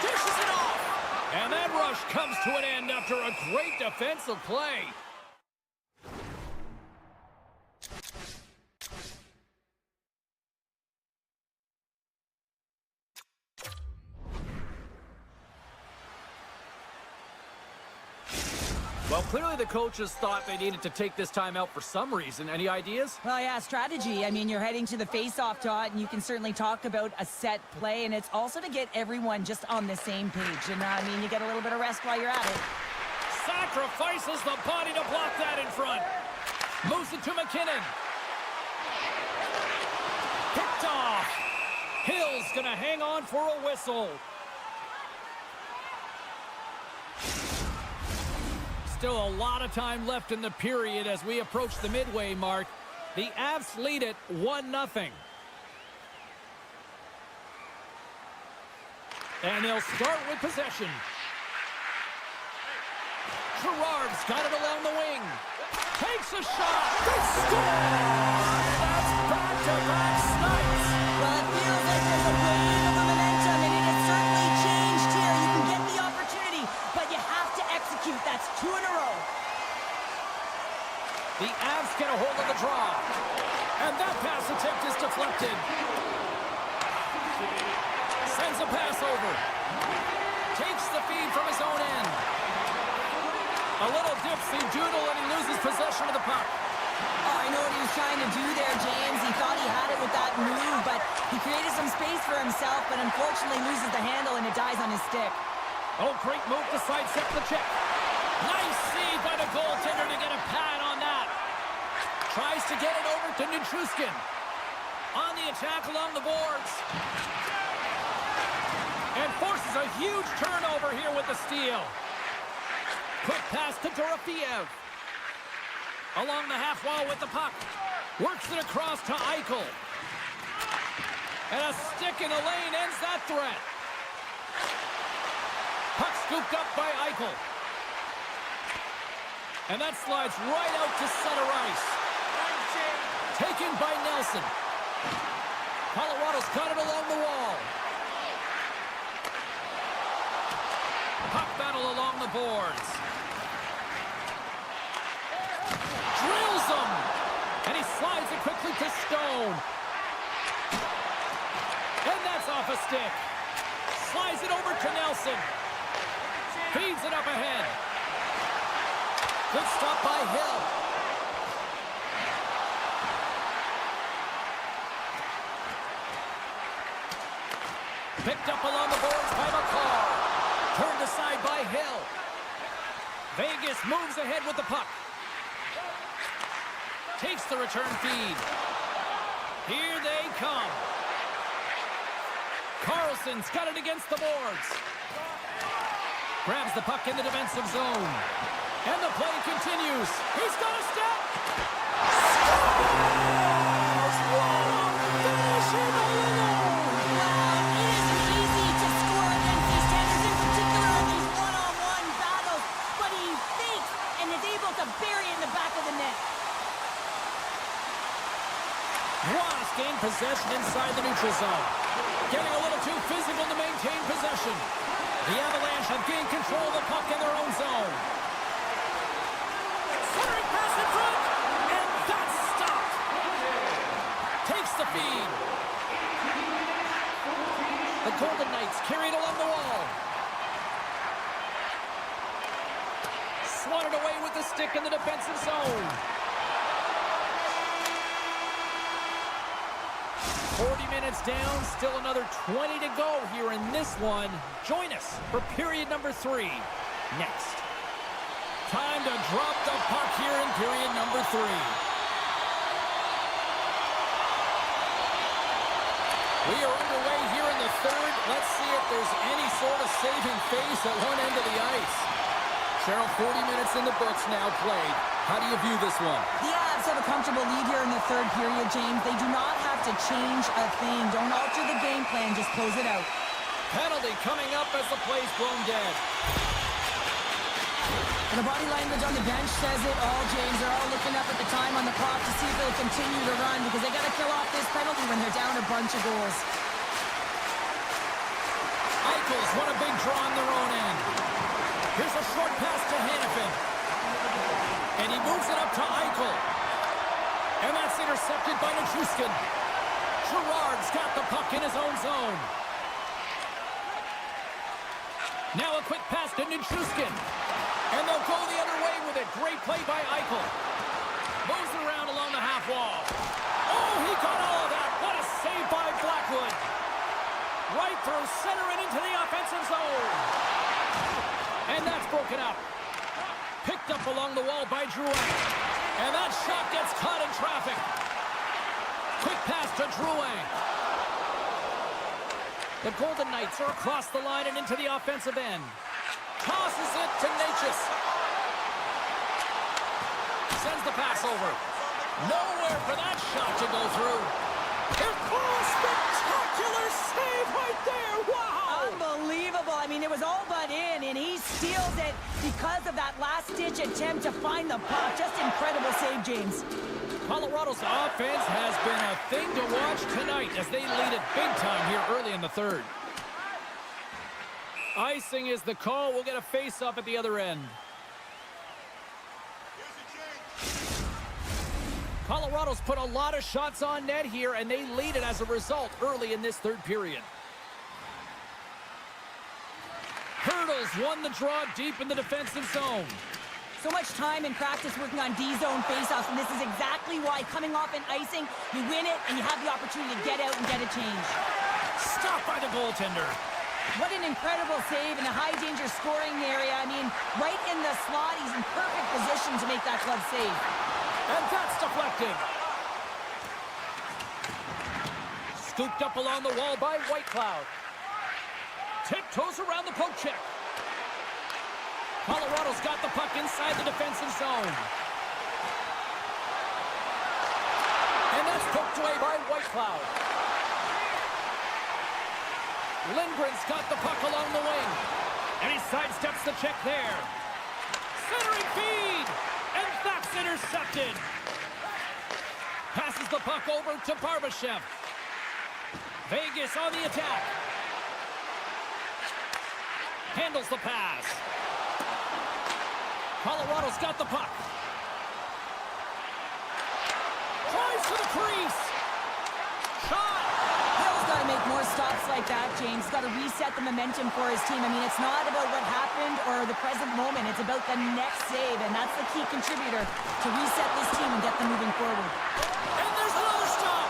Dishes it off. And that rush comes to an end after a great defensive play. Well, clearly the coaches thought they needed to take this time out for some reason. Any ideas? Well, yeah, strategy. I mean, you're heading to the face-off dot, and you can certainly talk about a set play, and it's also to get everyone just on the same page. And, I mean, you get a little bit of rest while you're at it. Sacrifices the body to block that in front. Moves it to McKinnon. Picked off. Hill's going to hang on for a whistle. Still a lot of time left in the period as we approach the midway mark. The Avs lead it 1-0. And they'll start with possession. Gerard's got it along the wing. Takes a shot. They score! That's back-to-back snipes. Well, it feels like there's a wave of momentum, and it has certainly changed here. You can get the opportunity, but you have to execute. That's 2 in a row. The Avs get a hold of the draw. And that pass attempt is deflected. Sends a pass over. Takes the feed from his own end. A little dipsy doodle and he loses possession of the puck. Oh, I know what he was trying to do there, James. He thought he had it with that move, but he created some space for himself, but unfortunately loses the handle and it dies on his stick. Oh, great move to sidestep the check. Nice save by the goaltender to get a pad on that. Tries to get it over to Nichushkin. On the attack along the boards. And forces a huge turnover here with the steal. Quick pass to Dorofiev. Along the half wall with the puck. Works it across to Eichel. And a stick in the lane ends that threat. Puck scooped up by Eichel. And that slides right out to center ice. Taken by Nelson. Colorado's got it along the wall. Puck battle along the boards. Drills him. And he slides it quickly to Stone. And that's off a stick. Slides it over to Nelson. Feeds it up ahead. Good stop by Hill. Picked up along the boards by McCall. Turned aside by Hill. Vegas moves ahead with the puck. Takes the return feed. Here they come. Carlson's got it against the boards. Grabs the puck in the defensive zone. And the play continues. He's got a step. Scores! Wow! Finish in the middle. Wow, it isn't easy to score against these Tanners, in particular in these one-on-one battles. But he fakes and is able to bury it in the back of the net. Ross gained possession inside the neutral zone. Getting a little too physical to maintain possession. The Avalanche have gained control of the puck in their own zone. Centering pass in front, and that's stopped. Takes the feed. The Golden Knights carried along the wall. Swatted away with the stick in the defensive zone. 40 minutes down, still another 20 to go here in this one. Join us for period number 3 next. Time to drop the puck here in period number 3. We are underway here in the third. Let's see if there's any sort of saving face at one end of the ice. Cheryl, 40 minutes in the books now played. How do you view this one? The Avs have a comfortable lead here in the third period, James. They do not have to change a thing. Don't alter the game plan. Just close it out. Penalty coming up as the play's blown dead. And the body language on the bench says it all, James. They're all looking up at the time on the clock to see if they'll continue to run because they got to kill off this penalty when they're down a bunch of goals. Eichel's won a big draw on their own end. Here's a short pass to Hannafin. And he moves it up to Eichel. And that's intercepted by Nichushkin. Girard's got the puck in his own zone. Now a quick pass to Nichushkin. And they'll go the other way with it. Great play by Eichel. Moves it around along the half wall. Oh, he got all of that. What a save by Blackwood. Right through center and into the offensive zone. And that's broken up. Picked up along the wall by Drouin. And that shot gets caught in traffic. Quick pass to Drouin. The Golden Knights are across the line and into the offensive end. Tosses it to Natchez. Sends the pass over. Nowhere for that shot to go through. Spectacular save right there. Wow! Unbelievable. I mean, it was all but in, and he steals it because of that last-ditch attempt to find the puck. Just incredible save, James. Colorado's offense has been a thing to watch tonight as they lead it big time here early in the third. Icing is the call. We'll get a face-off at the other end. Colorado's put a lot of shots on net here, and they lead it as a result early in this third period. Hurdles won the draw deep in the defensive zone. So much time in practice working on D-zone faceoffs, and this is exactly why coming off an icing, you win it, and you have the opportunity to get out and get a change. Stopped by the goaltender. What an incredible save in a high-danger scoring area. I mean, right in the slot, he's in perfect position to make that glove save. And that's deflected. Scooped up along the wall by Whitecloud. Tiptoes around the poke check. Colorado's got the puck inside the defensive zone. And that's poked away by Whitecloud. Lindgren's got the puck along the wing. And he sidesteps the check there. Centering feed. intercepted. Passes the puck over to Barbashev. Vegas on the attack. Handles the pass. Colorado's got the puck. Tries to the crease. Shot. Hill's got to make more stops like that, James. He's got to reset the momentum for his team. I mean, it's not about what happened or the present moment. It's about the next save, and that's the key contributor to reset this team and get them moving forward. And there's another stop.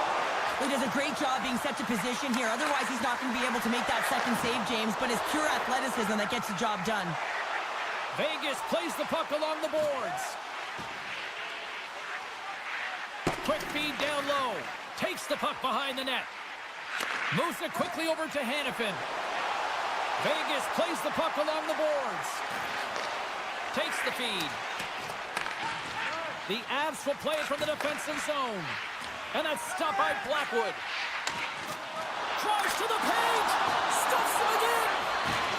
He does a great job being set to position here. Otherwise, he's not going to be able to make that second save, James, but it's pure athleticism that gets the job done. Vegas plays the puck along the boards. Quick feed down low. Takes the puck behind the net. Moves it quickly over to Hannafin. Vegas plays the puck along the boards. Takes the feed. The Avs will play it from the defensive zone. And that's stopped by Blackwood. Drives to the paint. Stuffs him again.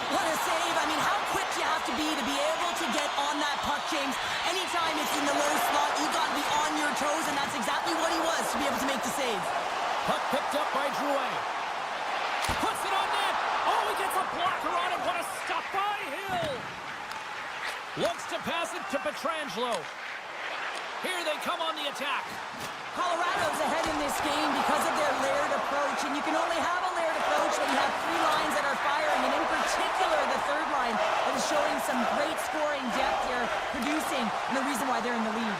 What a save. I mean, how quick you have to be able to get on that puck, James. Anytime it's in the low slot, you got to be on your toes, and that's exactly what he was to be able to make the save. Puck picked up by Drouin. Puts it on net. Oh, he gets a blocker on him. What a stop by Hill. Looks to pass it to Pietrangelo. Here they come on the attack. Colorado's ahead in this game because of their layered approach, and you can only have a layered approach when you have three lines that are firing, and in particular the third line that is showing some great scoring depth here, producing, and the reason why they're in the lead.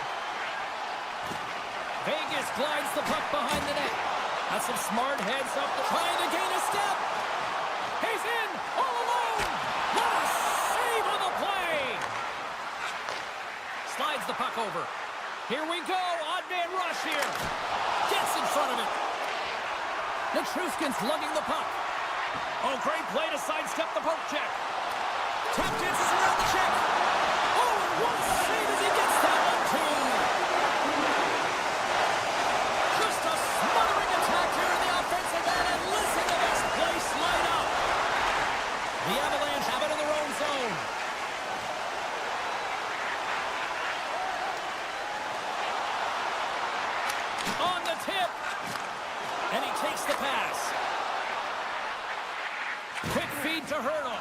Vegas glides the puck behind the net. That's some smart heads up, trying to gain a step. He's in, all alone. What a save on the play. Slides the puck over. Here we go, odd man rush here. Gets in front of it. Nichushkin's lugging the puck. Oh, great play to sidestep the poke check. Tap dances around the check. Oh, and what a save as he gets that one, too. Just a smothering attack here in the offensive end, and listen to this place light up. The Avalanche have it in their own zone. On the tip. And he takes the pass. Quick feed to Hurdle.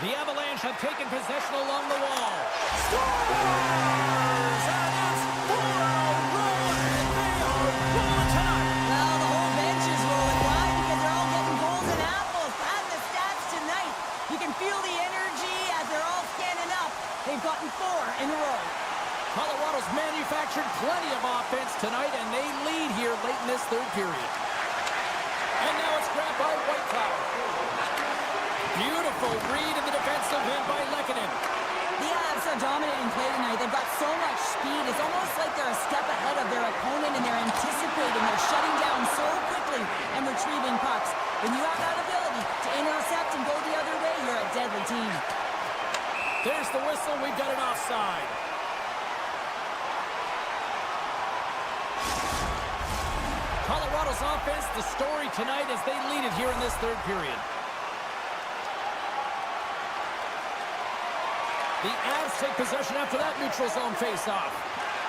The Avalanche have taken possession along the wall. Scores! And that's 4-0 run, and they are rolling tonight. Well, the whole bench is rolling. Why? Because they're all getting goals and apples. And the stats tonight. You can feel the energy as they're all standing up. They've gotten 4 in a row. Colorado's manufactured plenty of offense tonight, and they lead here late in this third period. And now it's grabbed by Whitecloud. Beautiful read in the defensive end by Lehkonen. The Avs are dominating play tonight. They've got so much speed. It's almost like they're a step ahead of their opponent, and they're anticipating. They're shutting down so quickly and retrieving pucks. When you have that ability to intercept and go the other way, you're a deadly team. There's the whistle. We've got an offside. Colorado's offense, the story tonight as they lead it here in this third period. The Avs take possession after that neutral zone face-off.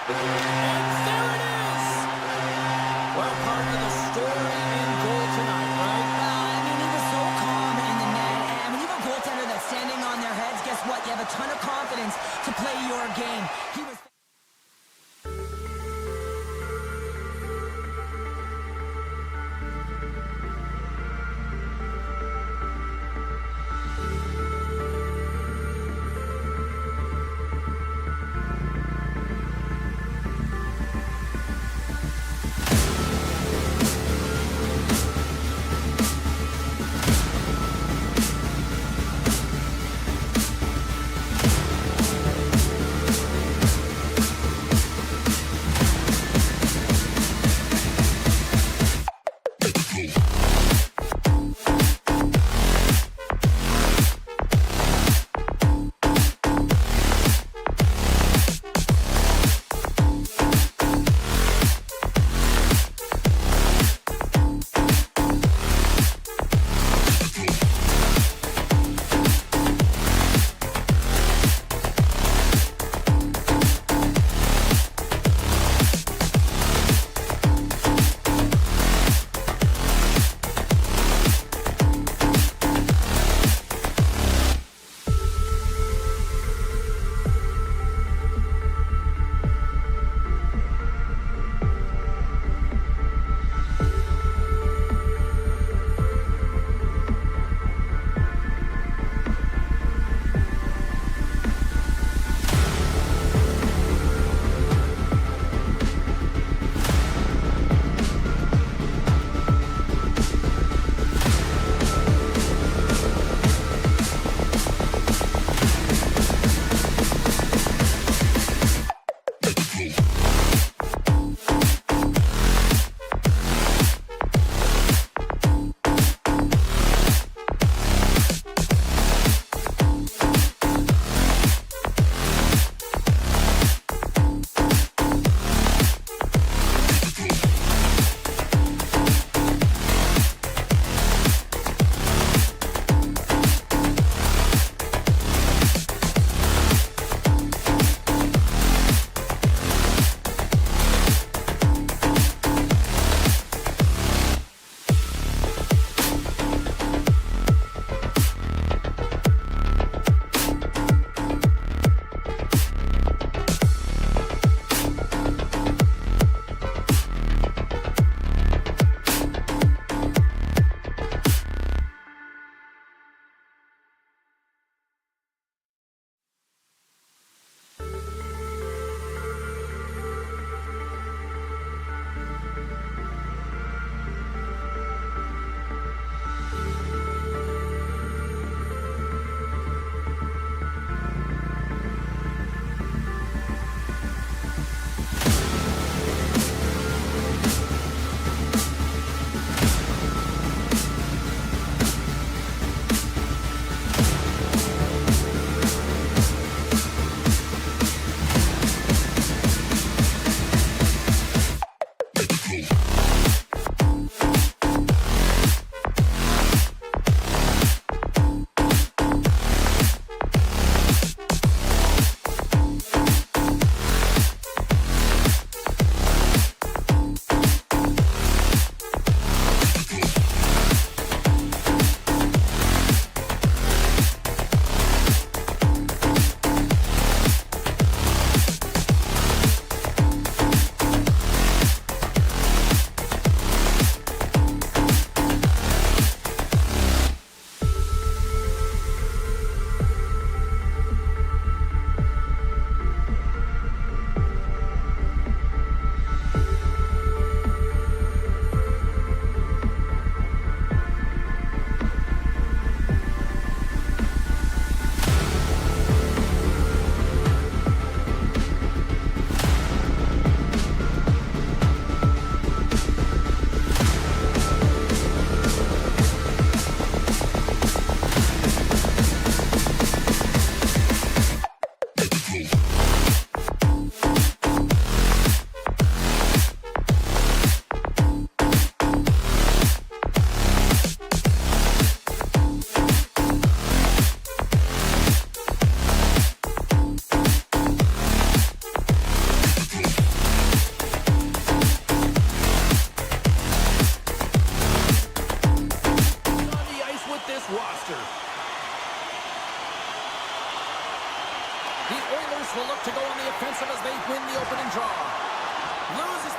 And there it is! Well, part of the story in goal tonight, right? I mean, he was so calm in the net. And when you have a goaltender that's standing on their heads, guess what? You have a ton of confidence to play your game. He was...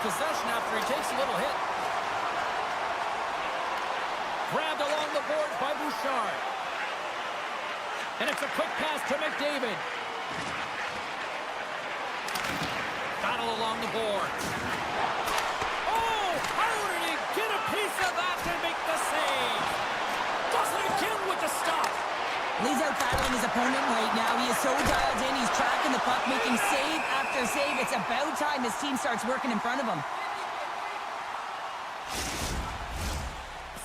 possession after he takes a little hit. Grabbed along the boards by Bouchard. And it's a quick pass to McDavid. Battle along the boards. Oh, how did he get a piece of that to make the save? Does it again with the stop. He's out battling his opponent right now. He is so dialed in. He's tracking the puck, making save after save. It's about time his team starts working in front of him.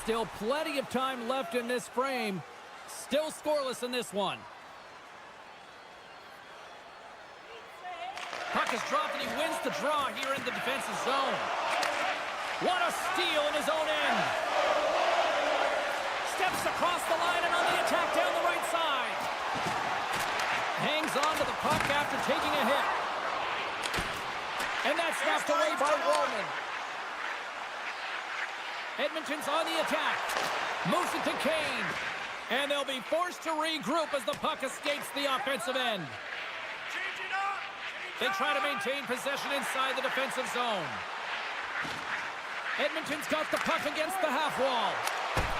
Still plenty of time left in this frame. Still scoreless in this one. Puck is dropped and he wins the draw here in the defensive zone. What a steal in his own end. Steps across the line and on the attack down the right side. Hangs on to the puck after taking a hit. And that's knocked away by Roman. Edmonton's on the attack. Moves it to Kane. And they'll be forced to regroup as the puck escapes the offensive end. They try to maintain possession inside the defensive zone. Edmonton's got the puck against the half wall.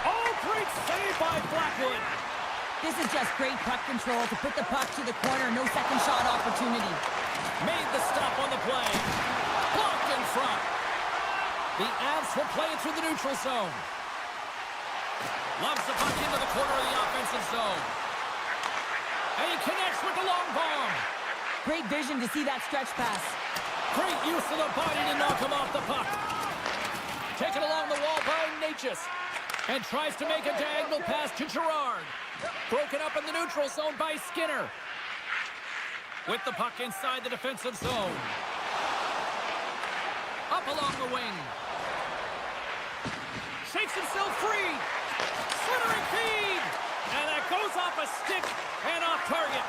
Oh, great save by Blackwood. This is just great puck control to put the puck to the corner. No second shot opportunity. Made the stop on the play. Blocked in front. The Avs will play it through the neutral zone. Loves the puck into the corner of the offensive zone. And he connects with the long bomb. Great vision to see that stretch pass. use of the body to knock him off the puck. Taken along the wall by Natchez. And tries to make a diagonal pass to Girard. Broken up in the neutral zone by Skinner. With the puck inside the defensive zone. Up along the wing. Shakes himself free. Centering feed. And that goes off a stick and off target.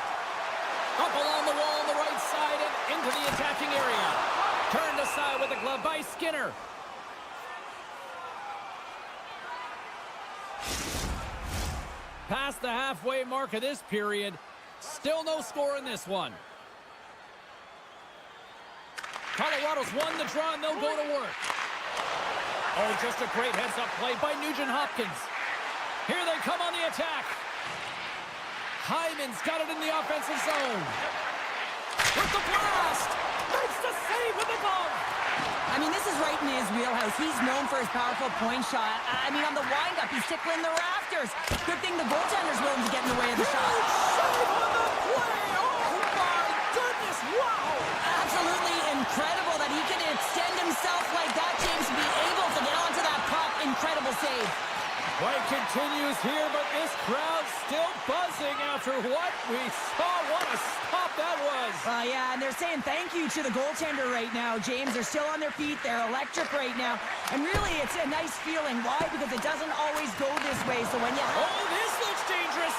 Up along the wall on the right side and into the attacking area. Turned aside with the glove by Skinner. Past the halfway mark of this period. Still no score in this one. Colorado's won the draw and they'll go to work. Oh, just a great heads-up play by Nugent-Hopkins. Here they come on the attack. Hyman's got it in the offensive zone. With the blast! Makes the save with the glove! I mean, this is right in his wheelhouse. He's known for his powerful point shot. I mean, on the wind-up, he's tickling the rafters. Good thing the goaltender's willing to get in the way of the shot. Save on the play! Oh, my goodness! Wow! Absolutely incredible that he can extend himself like that, James, to be able to get onto that puck. Incredible save. Play continues here, but this crowd's still buzzing after what we saw. What a stop that was. Yeah, and they're saying thank you to the goaltender right now, James. They're still on their feet. They're electric right now. And really, it's a nice feeling. Why? Because it doesn't always go this way. So when you have... Oh, this looks dangerous.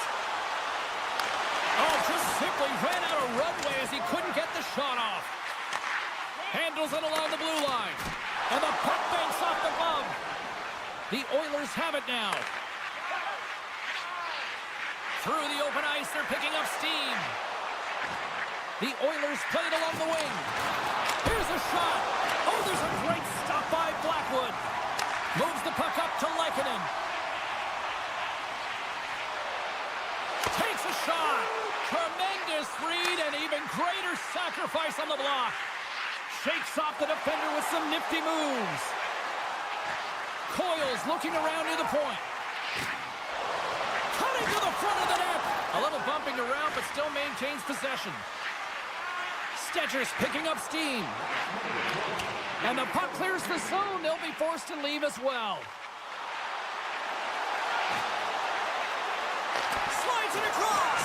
Oh, just simply ran out of runway as he couldn't get the shot off. Handles it along the blue line. And the puck banks off the glove. The Oilers have it now. Through the open ice, they're picking up steam. The Oilers played along the wing. Here's a shot. Oh, there's a great stop by Blackwood. Moves the puck up to Lehkonen. Takes a shot. Tremendous read and even greater sacrifice on the block. Shakes off the defender with some nifty moves. Coyle's looking around near the point. Cutting to the front of the net. A little bumping around, but still maintains possession. Stetcher's picking up steam. And the puck clears the zone. They'll be forced to leave as well. Slides it across.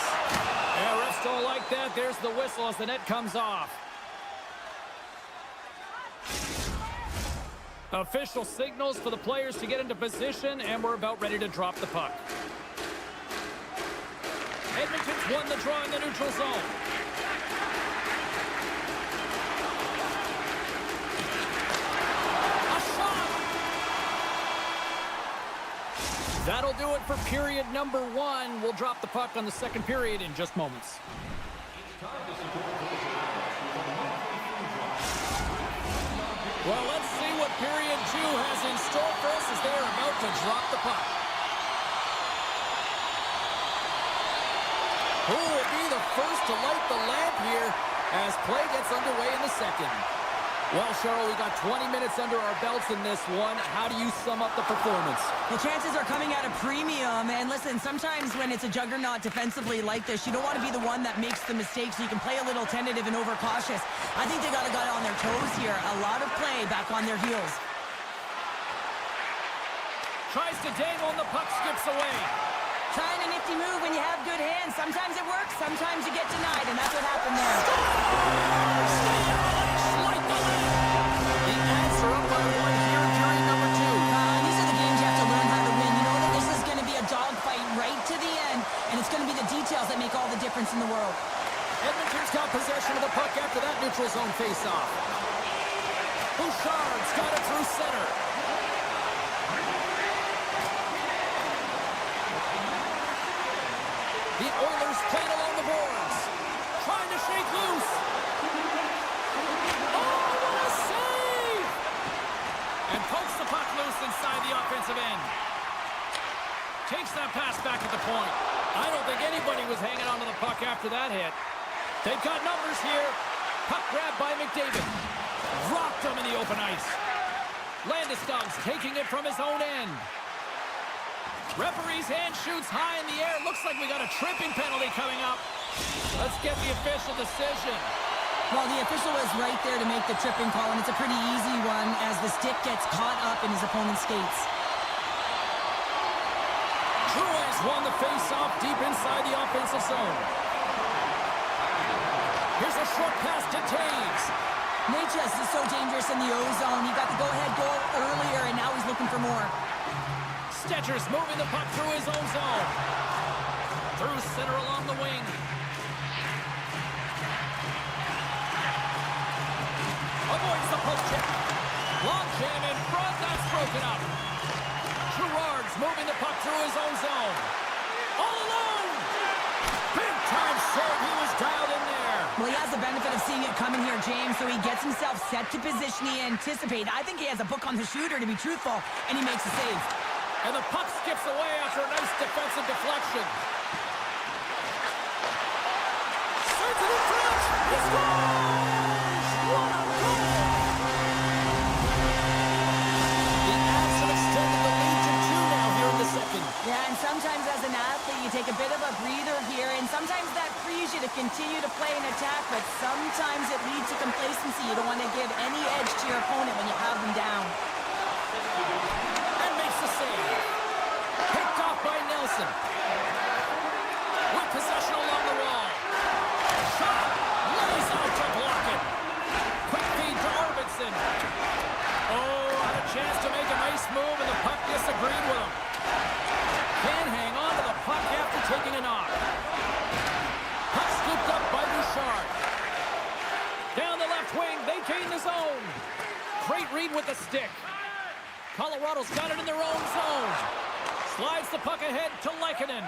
Yeah, refs don't like that. There's the whistle as the net comes off. Official signals for the players to get into position, and we're about ready to drop the puck. Edmonton's won the draw in the neutral zone. A shot! That'll do it for period number 1. We'll drop the puck on the second period in just moments. Well, let's see what period 2 has in store for us as they are about to drop the puck. Who will be the first to light the lamp here as play gets underway in the second? Well, Cheryl, we got 20 minutes under our belts in this one. How do you sum up the performance? The chances are coming at a premium. And listen, sometimes when it's a juggernaut defensively like this, you don't want to be the one that makes the mistake, so you can play a little tentative and overcautious. I think they got on their toes here. A lot of play back on their heels. Tries to dangle and the puck skips away. Trying a nifty move when you have good hands. Sometimes it works, sometimes you get denied, and that's what happened there. The Avs are up by 1 here during number 2. These are the games you have to learn how to win. You know that this is going to be a dogfight right to the end, and it's going to be the details that make all the difference in the world. Edmonton's got possession of the puck after that neutral zone faceoff. Bouchard's got it through center. The Oilers playing along the boards. Trying to shake loose. Oh, what a save! And pokes the puck loose inside the offensive end. Takes that pass back at the point. I don't think anybody was hanging onto the puck after that hit. They've got numbers here. Puck grabbed by McDavid. Dropped him in the open ice. Landeskog's taking it from his own end. Referee's hand shoots high in the air. Looks like we got a tripping penalty coming up. Let's get the official decision. Well, the official was right there to make the tripping call, and it's a pretty easy one as the stick gets caught up in his opponent's skates. Truex won the face-off deep inside the offensive zone. Here's a short pass to Taves. Natchez is so dangerous in the O-zone. He got the go-ahead goal earlier, and now he's looking for more. Stetcher's moving the puck through his own zone. Through center along the wing. Avoids the poke check. Long jam in front. That's broken up. Gerard's moving the puck through his own zone. All alone. Big time save. He was dialed in there. Well, he has the benefit of seeing it coming here, James, so he gets himself set to position he anticipated. I think he has a book on the shooter, to be truthful, and he makes a save. And the puck skips away after a nice defensive deflection. Sends it in front. He scores! What a goal! The Avs have extended the lead to 2 now here in the second. Yeah, and sometimes as an athlete, you take a bit of a breather here, and sometimes that frees you to continue to play an attack, but sometimes it leads to complacency. You don't want to give any edge to your opponent when you have them down. And makes the save. Picked off by Nelson. With possession along the wall. Shot. Lays out to block it. Quick feed to Arvidsson. Oh, had a chance to make a nice move, and the puck disagreed with him. Can't hang on to the puck after taking a knock. Puck scooped up by Bouchard. Down the left wing, they gain the zone. Great read with the stick. Colorado's got it in their own zone. Slides the puck ahead to Lehkonen.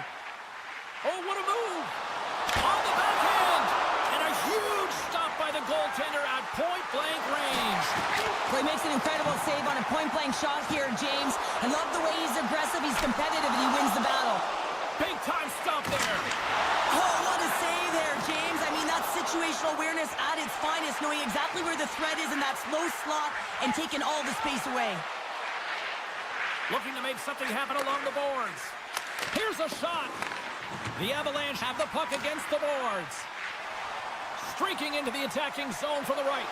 Oh, what a move! On the backhand! And a huge stop by the goaltender at point-blank range. Well, he makes an incredible save on a point-blank shot here, James. I love the way he's aggressive, he's competitive, and he wins the battle. Big-time stop there. Oh, what a save there, James. I mean, that's situational awareness at its finest, knowing exactly where the threat is in that slow slot and taking all the space away. Looking to make something happen along the boards. Here's a shot. The Avalanche have the puck against the boards. Streaking into the attacking zone from the right.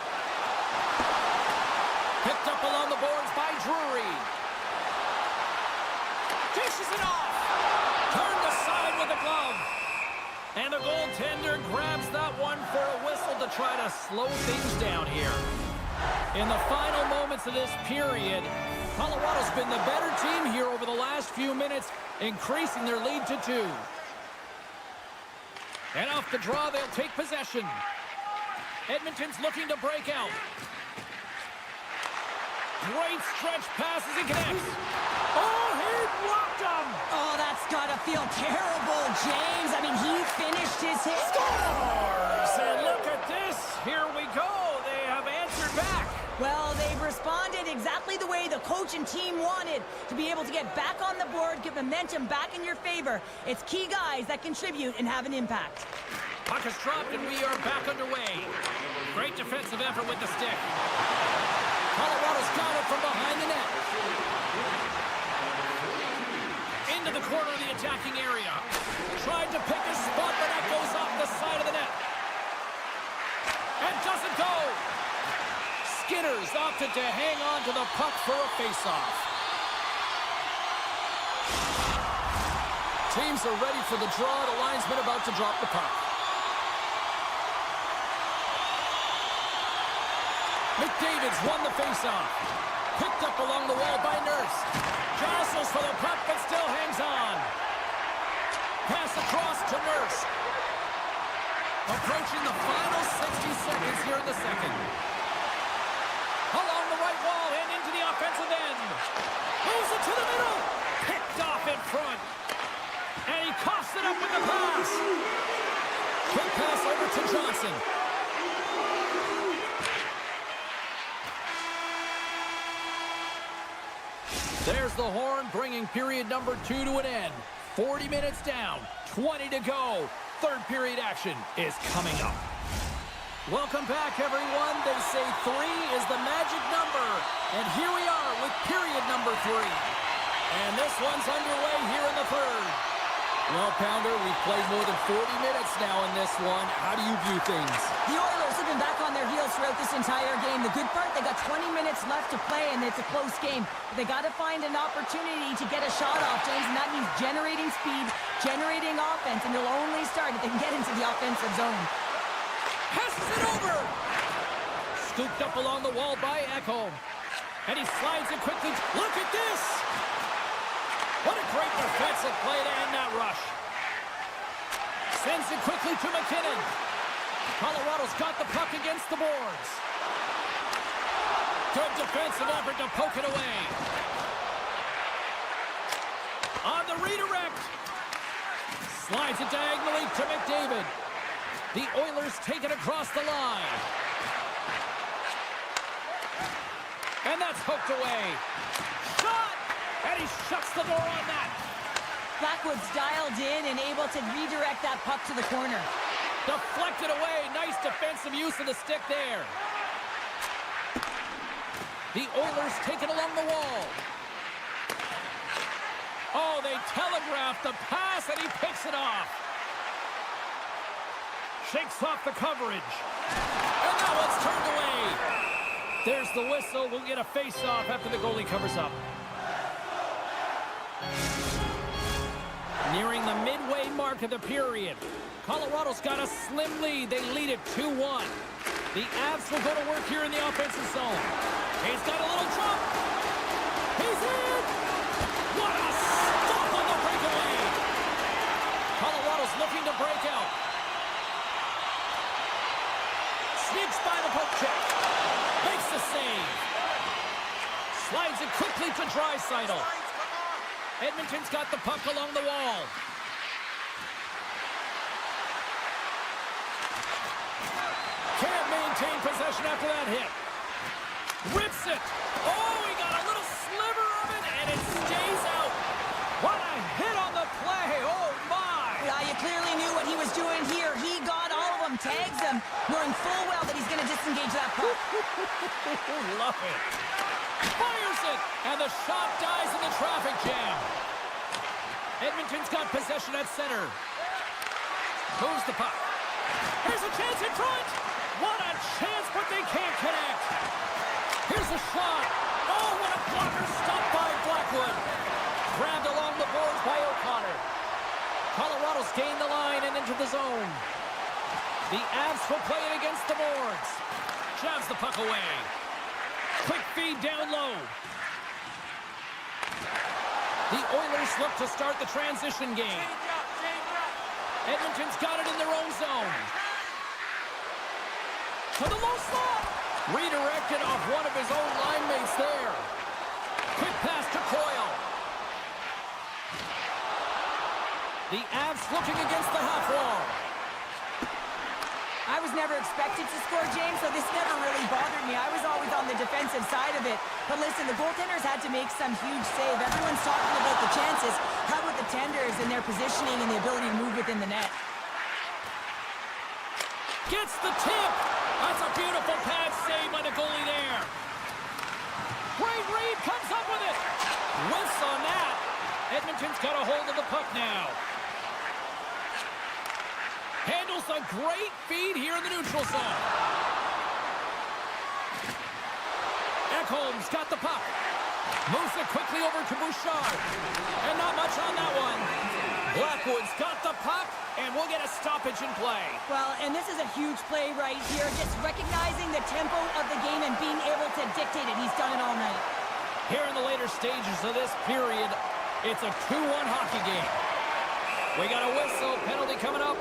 Picked up along the boards by Drury. Dishes it off. Turned aside with the glove. And the goaltender grabs that one for a whistle to try to slow things down here. In the final moments of this period, Colorado's been the better team here over the last few minutes, increasing their lead to 2. And off the draw, they'll take possession. Edmonton's looking to break out. Great stretch passes and connects. Oh, he blocked him! Oh, that's gotta feel terrible, James. I mean, he finished his hit. Scores! And look at this. Here we go. They have answered back. Well, they've responded exactly the way the coach and team wanted, to be able to get back on the board, get momentum back in your favor. It's key guys that contribute and have an impact. Puck is dropped and we are back underway. Great defensive effort with the stick. Colorado's got it from behind the net. Into the corner of the attacking area. Tried to pick his spot, but that goes off the side of the net. And doesn't go. Skinner's opted to hang on to the puck for a face-off. Teams are ready for the draw. The linesman about to drop the puck. McDavid's won the face-off. Picked up along the wall by Nurse. Jostles for the puck, but still hangs on. Pass across to Nurse. Approaching the final 60 seconds here in the second. Along the right wall and into the offensive end. Moves it to the middle. Picked off in front. And he coughs it up with the pass. Quick pass over to Johnson. There's the horn, bringing period number 2 to an end. 40 minutes down, 20 to go. Third period action is coming up. Welcome back, everyone. They say 3 is the magic number. And here we are with period number 3. And this one's underway here in the third. Well, Pounder, we've played more than 40 minutes now in this one. How do you view things? The Oilers have been back on their heels throughout this entire game. The good part, they got 20 minutes left to play, and it's a close game. But they got to find an opportunity to get a shot off, James, and that means generating speed, generating offense, and they'll only start if they can get into the offensive zone. Passes it over! Scooped up along the wall by Ekholm. And he slides it quickly. Look at this! What a great defensive play to end that rush. Sends it quickly to McKinnon. Colorado's got the puck against the boards. Good defensive effort to poke it away. On the redirect. Slides it diagonally to McDavid. The Oilers take it across the line. And that's hooked away. Shot! And he shuts the door on that. Blackwood's dialed in and able to redirect that puck to the corner. Deflected away. Nice defensive use of the stick there. The Oilers take it along the wall. Oh, they telegraphed the pass, and he picks it off. Shakes off the coverage. And that one's turned away. There's the whistle. We'll get a face-off after the goalie covers up. Nearing the midway mark of the period. Colorado's got a slim lead. They lead it 2-1. The Avs will go to work here in the offensive zone. He's got a little jump. He's in! What a stop on the breakaway! Colorado's looking to break out. Sneaks by the poke check. Makes the save. Slides it quickly to Draisaitl. Edmonton's got the puck along the wall. Can't maintain possession after that hit. Rips it. Oh, he got a little sliver of it, and it stays out. What a hit on the play. Oh, my. Yeah, you clearly knew what he was doing here. He got all of them, tags them, knowing full well that he's going to disengage that puck. Love it. Fires it, and the shot dies in the traffic jam. Edmonton's got possession at center. Moves the puck. Here's a chance in front. What a chance, but they can't connect. Here's a shot. Oh, what a blocker stop by Blackwood. Grabbed along the boards by O'Connor. Colorado's gained the line and into the zone. The Avs will play it against the boards. Jabs the puck away. Quick feed down low. The Oilers look to start the transition game. Edmonton's got it in their own zone. To the low slot. Redirected off one of his own line mates there. Quick pass to Coyle. The Avs looking against the half wall. I was never expected to score, James, so this never really bothered me. I was always on the defensive side of it. But listen, the goaltenders had to make some huge save. Everyone's talking about the chances. How about the tenders and their positioning and the ability to move within the net? Gets the tip. That's a beautiful pad save by the goalie there. Great read, comes up with it. Whiffs on that. Edmonton's got a hold of the puck now. Handles a great feed here in the neutral zone. Ekholm's got the puck. Moves it quickly over to Bouchard. And not much on that one. Blackwood's got the puck, and we'll get a stoppage in play. Well, and this is a huge play right here. Just recognizing the tempo of the game and being able to dictate it. He's done it all night. Here in the later stages of this period, it's a 2-1 hockey game. We got a whistle. Penalty coming up.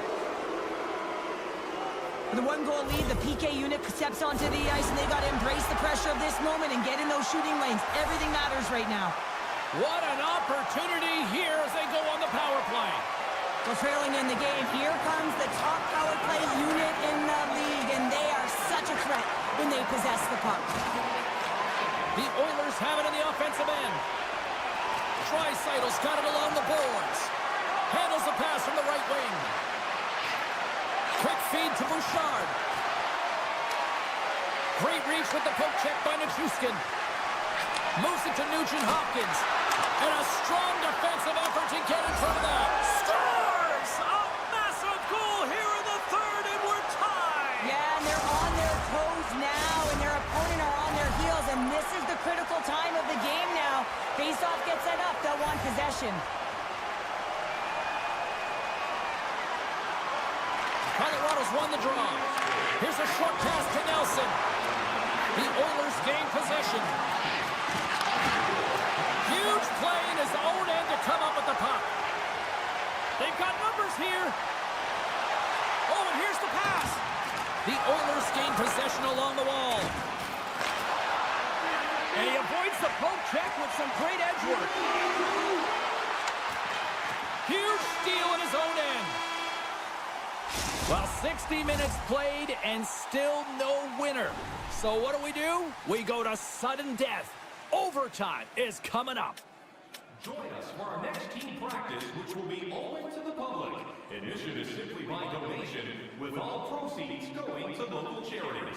With a one-goal lead, the PK unit steps onto the ice, and they got to embrace the pressure of this moment and get in those shooting lanes. Everything matters right now. What an opportunity here as they go on the power play. Well, trailing in the game, here comes the top power play unit in the league, and they are such a threat when they possess the puck. The Oilers have it in the offensive end. Draisaitl's got it along the boards. Handles the pass from the right wing. Quick feed to Bouchard. Great reach with the poke check by Nichushkin. Moves it to Nugent Hopkins. And a strong defensive effort to get in front of that. Score! possession. Colorado's won the draw. Here's a short pass to Nelson. The Oilers gain possession. Huge play in his own end to come up with the puck. They've got numbers here. Oh, and here's the pass. The Oilers gain possession along the wall. And he avoids the poke check with some great edge work. Huge steal in his own end. Well, 60 minutes played and still no winner. So what do? We go to sudden death. Overtime is coming up. Join us for our next team practice, which will be open to the public. Admission is simply by donation, with all proceeds going to local charities.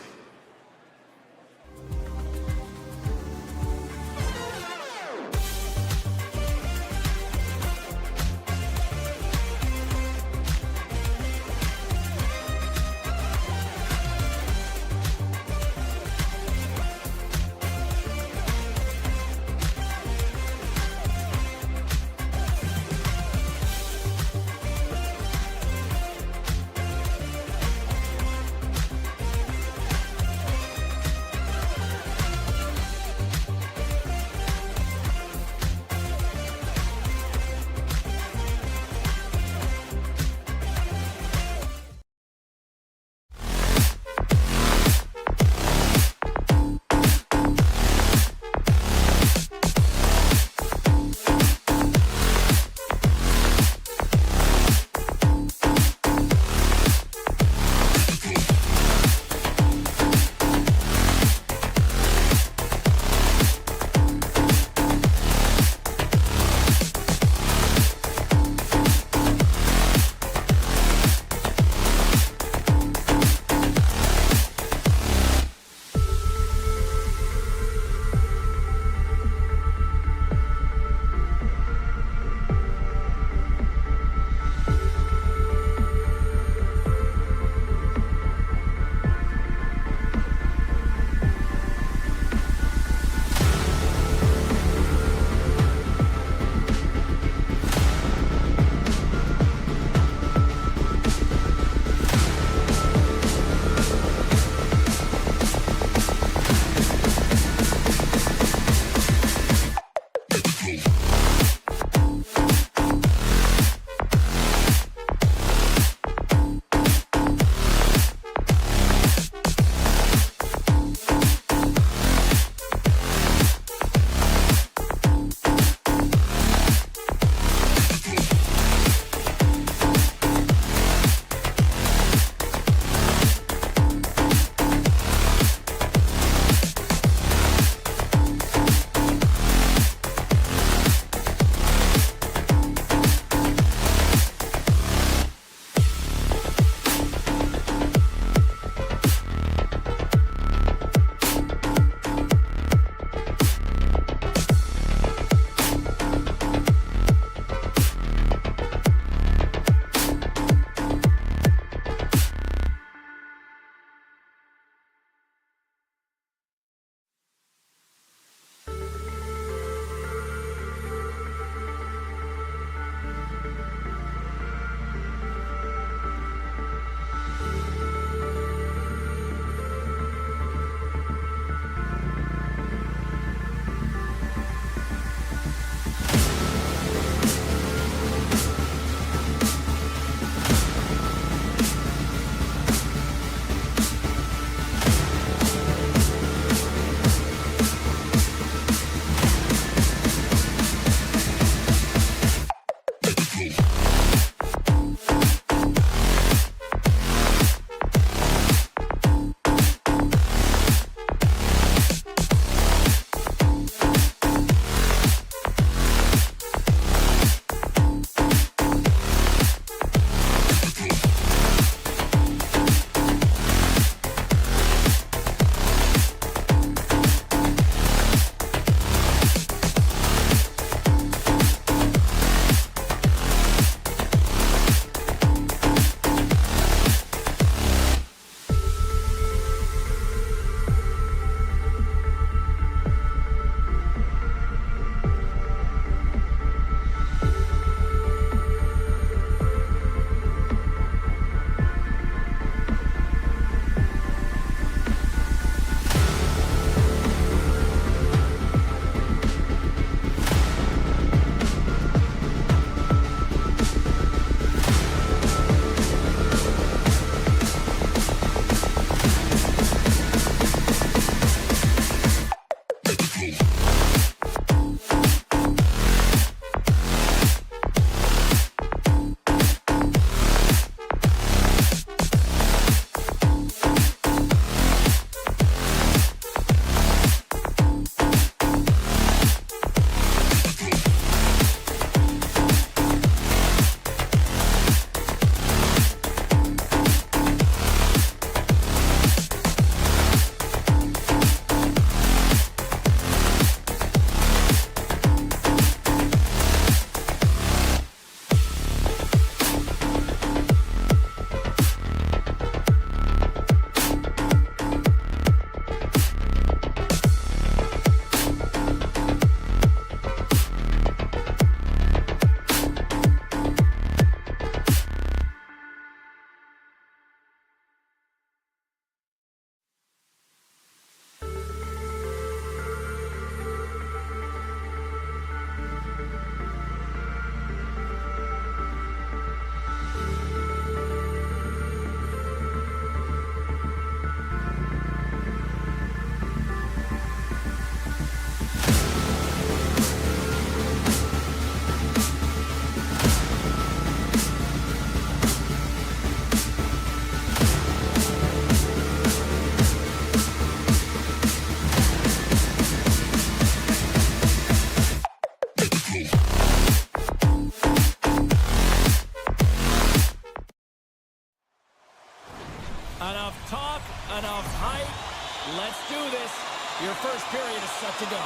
first period is set to go.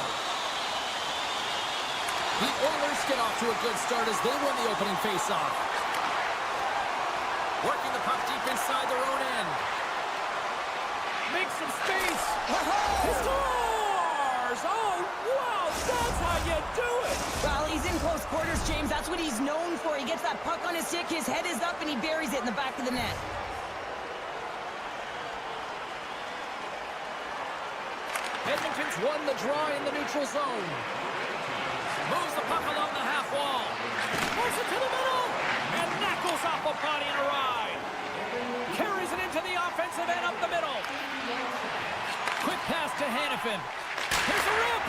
The Oilers get off to a good start as they win the opening faceoff. Working the puck deep inside their own end. Makes some space. He scores! Oh, wow, that's how you do it! Well, he's in close quarters, James. That's what he's known for. He gets that puck on his stick, his head is up, and he buries it in the back of the net. Edmonton's won the draw in the neutral zone. Moves the puck along the half wall. Moves it to the middle. And knuckles off a body and a ride. Carries it into the offensive end up the middle. Quick pass to Hannafin. Here's a rip.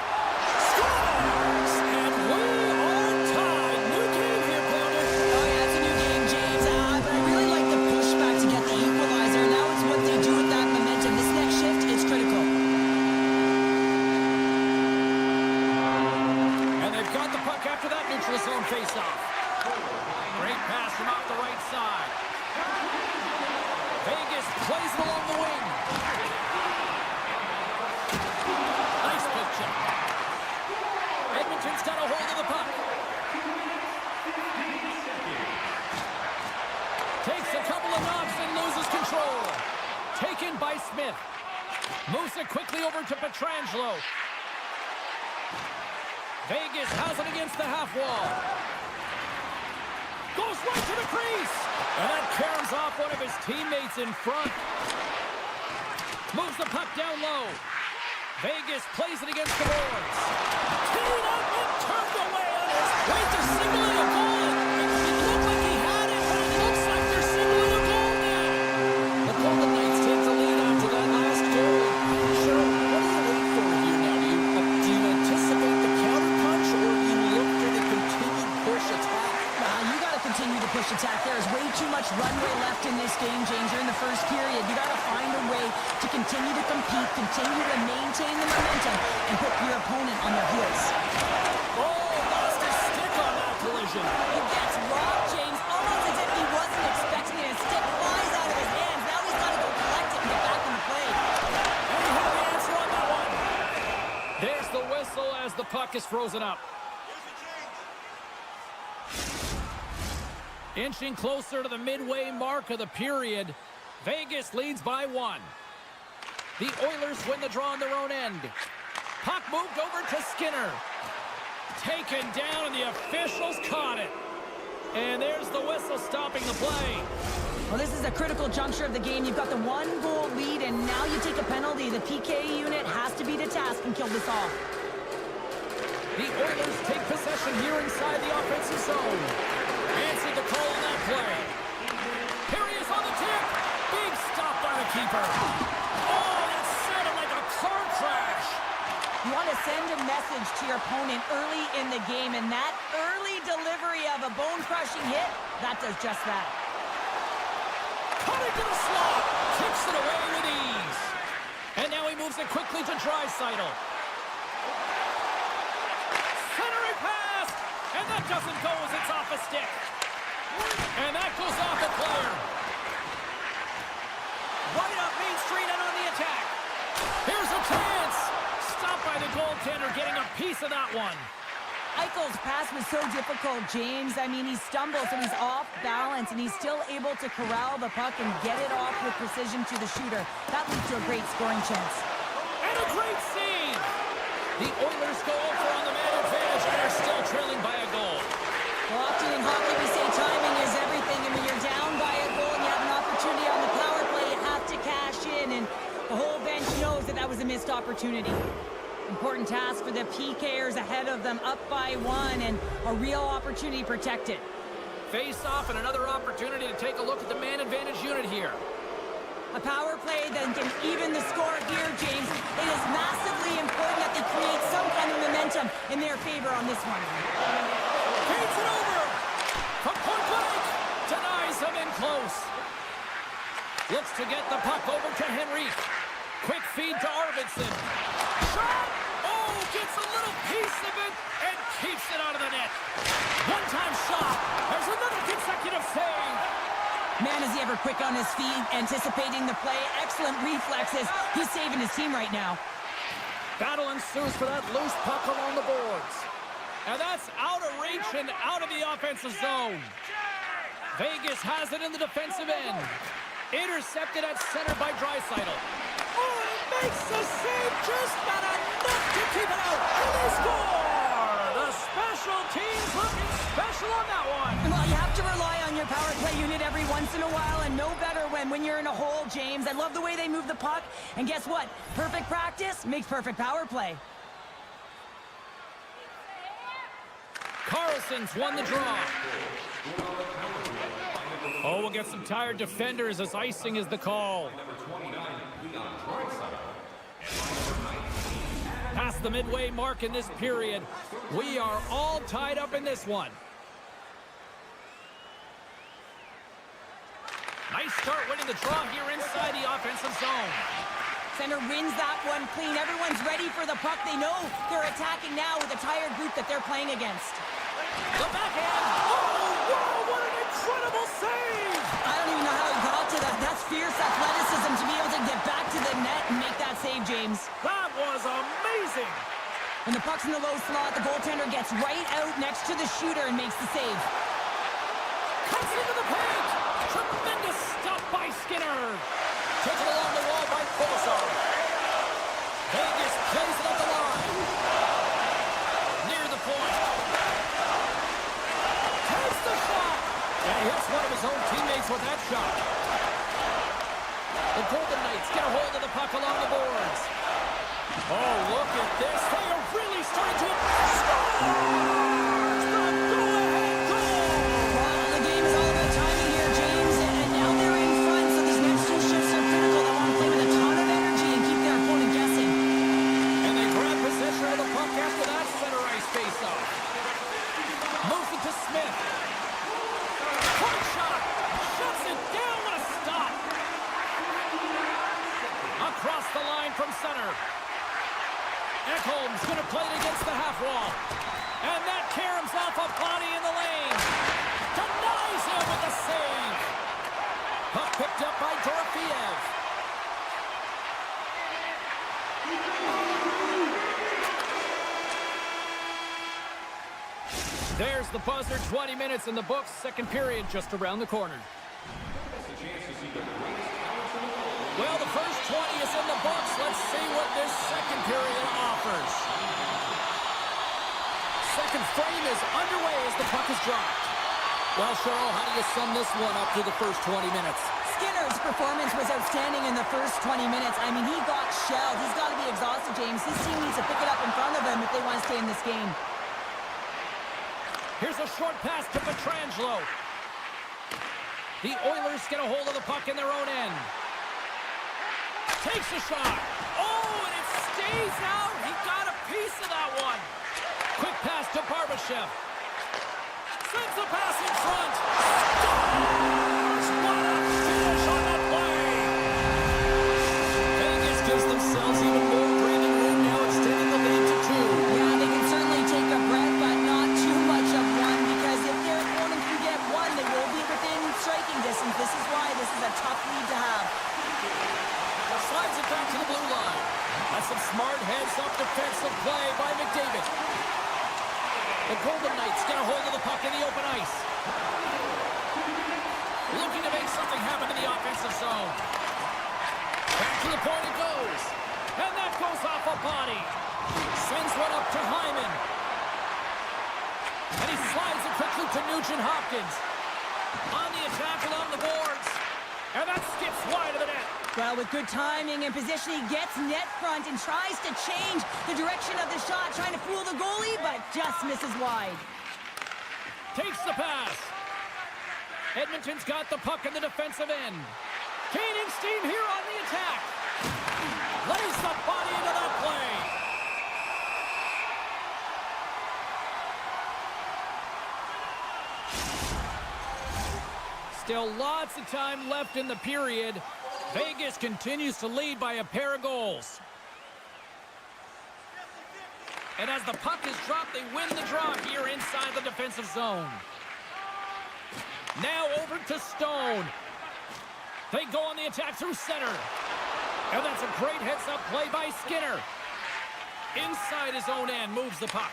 Scores! And we are tied. New game here, Brother. Oh, yeah, it's a new game, James. But I really like the pushback to get the equalizer. Now it's what they do with that momentum. This next shift is critical. Got the puck after that neutral zone faceoff. Great pass from off the right side. Vegas plays it along the wing. Nice poke check. Edmonton's got a hold of the puck. Takes a couple of knocks and loses control. Taken by Smith. Moves it quickly over to Pietrangelo. Vegas has it against the half wall. Goes right to the crease. And that caroms off one of his teammates in front. Moves the puck down low. Vegas plays it against the boards. Teed up and turned away on his way to signaling a goal. It looked like he had it, but it looks like they're signaling a goal now. The Golden Knights take the lead after that last goal. Cheryl, what do you wait for here now? Do you anticipate the counter punch, or do you look for the continued push attack? You got to continue to push attack. There is way too much runway left in this game, James. You're in the first period. You got to find a way to continue to compete, continue to maintain the momentum, and put your opponent on their heels. Oh, lost his stick on that collision. He gets rocked, James, almost as if he wasn't expecting it. His stick flies out of his hands. Now he's got to go collect it and get back in the play. And he had the answer on that one. There's the whistle as the puck is frozen up. Inching closer to the midway mark of the period. Vegas leads by 1. The Oilers win the draw on their own end. Puck moved over to Skinner. Taken down, and the officials caught it. And there's the whistle stopping the play. Well, this is a critical juncture of the game. You've got the 1-goal lead, and now you take a penalty. The PK unit has to be to task and kill this off. The Oilers take possession here inside the offensive zone. Answered the call on that play. Here he is on the tip. Big stop by the keeper. Oh, that sounded like a car crash. You want to send a message to your opponent early in the game, and that early delivery of a bone-crushing hit, that does just that. Coming to the slot. Kicks it away with ease. And now he moves it quickly to Draisaitl. Centering pass. And that doesn't go as it's off a stick. And that goes off a player. Right up Main Street and on the attack. Here's a chance. Stopped by the goaltender, getting a piece of that one. Eichel's pass was so difficult, James. I mean, he stumbles and he's off balance, and he's still able to corral the puck and get it off with precision to the shooter. That leads to a great scoring chance. And a great save. The Oilers go over on the man advantage and are still trailing by a goal. Well, often in hockey, we say timing is everything, and when you're down by a goal and you have an opportunity on the power play, you have to cash in, and the whole bench knows that that was a missed opportunity. Important task for the PKers ahead of them, up by 1, and a real opportunity protected. Face off and another opportunity to take a look at the man advantage unit here. A power play that can even the score here, James. It is massively important that they create some kind of momentum in their favor on this one. Feeds it over. From point blank. Denies him in close. Looks to get the puck over to Henrique. Quick feed to Arvidsson. Shot. Oh, gets a little piece of it and keeps it out of the net. One-time shot. There's another consecutive save. Man, is he ever quick on his feet, anticipating the play. Excellent reflexes. He's saving his team right now. Battle ensues for that loose puck along the boards. And that's out of reach and out of the offensive zone. Vegas has it in the defensive end. Intercepted at center by Draisaitl. Oh, he makes the save, just not enough to keep it out. And they score! The special teams looking special on that one. Well, you have to rely on your power play unit every once in a while, and no better when you're in a hole, James. I love the way they move the puck, and guess what? Perfect practice makes perfect power play. Carlson's won the draw. Oh, we'll get some tired defenders as icing is the call. Past the midway mark in this period, we are all tied up in this one. Nice start winning the draw here inside the offensive zone. Center wins that one clean. Everyone's ready for the puck. They know they're attacking now with a tired group that they're playing against. The backhand. Oh, wow, what an incredible save! I don't even know how he got to that. That's fierce athleticism to be able to get back to the net and make that save, James. That was amazing! When the puck's in the low slot, the goaltender gets right out next to the shooter and makes the save. Cuts into the paint! Tremendous stuff by Skinner! Taken along the wall by Kolasov. Vegas plays it up the line. Near the point. Takes the shot! And he hits one of his own teammates with that shot. The Golden Knights get a hold of the puck along the boards. Oh, look at this. They are really starting to score! From center. Ekholm's going to play it against the half wall. And that caroms off a body in the lane. Denies him with the save. Puck picked up by Dorofeev. There's the buzzer. 20 minutes in the books. Second period just around the corner. Well, the first 20 is in the books. Let's see what this second period offers. Second frame is underway as the puck is dropped. Well, Cheryl, how do you sum this one up through the first 20 minutes? Skinner's performance was outstanding in the first 20 minutes. I mean, he got shelled. He's got to be exhausted, James. His team needs to pick it up in front of him if they want to stay in this game. Here's a short pass to Pietrangelo. The Oilers get a hold of the puck in their own end. Takes a shot. Oh, and it stays out. He got a piece of that one. Quick pass to Barbashev. Sends the pass in front. Scores! What a finish on that play. Vegas gives themselves even more breathing room now, extending the lead to 2. Yeah, they can certainly take a breath, but not too much of one, because if their opponent can get one, they will be within striking distance. This is why this is a tough lead to have. Slides it back to the blue line. That's some smart heads-up defensive play by McDavid. The Golden Knights get a hold of the puck in the open ice. Looking to make something happen in the offensive zone. Back to the point it goes. And that goes off a body. Sends one up to Hyman. And he slides it quickly to Nugent Hopkins. On the attack along the boards. And that skips wide of the net. Well, with good timing and position, he gets net front and tries to change the direction of the shot, trying to fool the goalie, but just misses wide. Takes the pass. Edmonton's got the puck in the defensive end. Gaining steam here on the attack. Lays the body into that play. Still lots of time left in the period. Vegas continues to lead by a pair of goals. And as the puck is dropped, they win the draw here inside the defensive zone. Now over to Stone. They go on the attack through center. And that's a great heads-up play by Skinner. Inside his own end, moves the puck.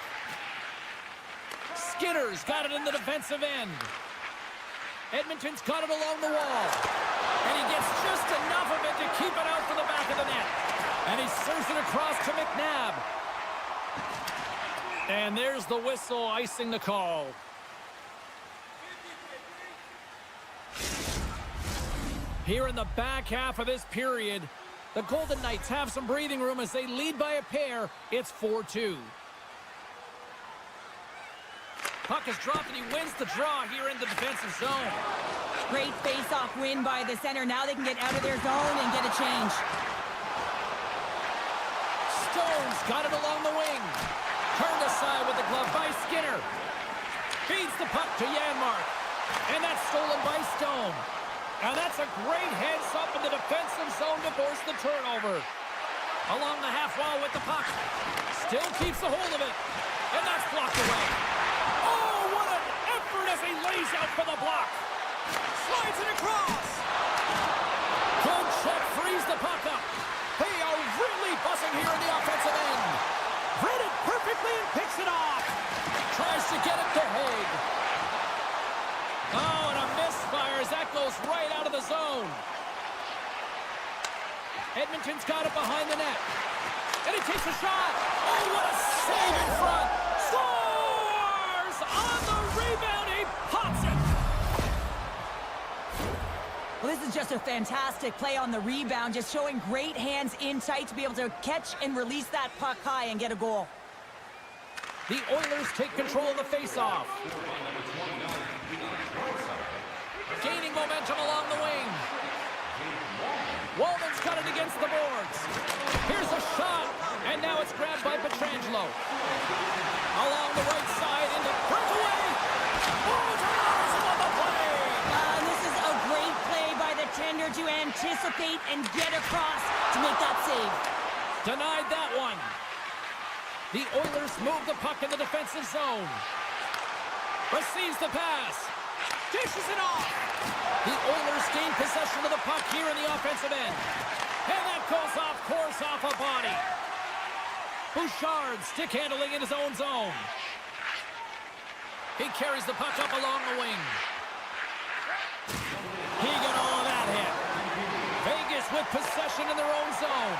Skinner's got it in the defensive end. Edmonton's got it along the wall. And he gets just enough of it to keep it out for the back of the net. And he serves it across to McNabb. And there's the whistle, icing the call. Here in the back half of this period, the Golden Knights have some breathing room as they lead by a pair. It's 4-2. Puck is dropped and he wins the draw here in the defensive zone. Great face-off win by the center. Now they can get out of their zone and get a change. Stone's got it along the wing. Turned aside with the glove by Skinner. Feeds the puck to Janmark. And that's stolen by Stone. And that's a great heads-up in the defensive zone to force the turnover. Along the half wall with the puck. Still keeps a hold of it. And that's blocked away. Oh, what an effort as he lays out for the block. Slides it across. Good check, frees the puck up. They are really buzzing here in the offensive end. Read it perfectly and picks it off. Tries to get it to Haig. Oh, and a misfire as that goes right out of the zone. Edmonton's got it behind the net. And he takes a shot. Oh, what a save in front. Scores! On the rebound, he pops it. Well, this is just a fantastic play on the rebound, just showing great hands in tight to be able to catch and release that puck high and get a goal. The Oilers take control of the faceoff. Gaining momentum along the wing. Walden's got it against the boards. Here's a shot, and now it's grabbed by Pietrangelo. Along the right side into breakaway. Oh, Tavares on the play. This is a great play by the tender to anticipate and get across to make that save. Denied that one. The Oilers move the puck in the defensive zone. Receives the pass. Dishes it off. The Oilers gain possession of the puck here in the offensive end. And that goes off course off a body. Bouchard stick handling in his own zone. He carries the puck up along the wing. He got all of that hit. Vegas with possession in their own zone.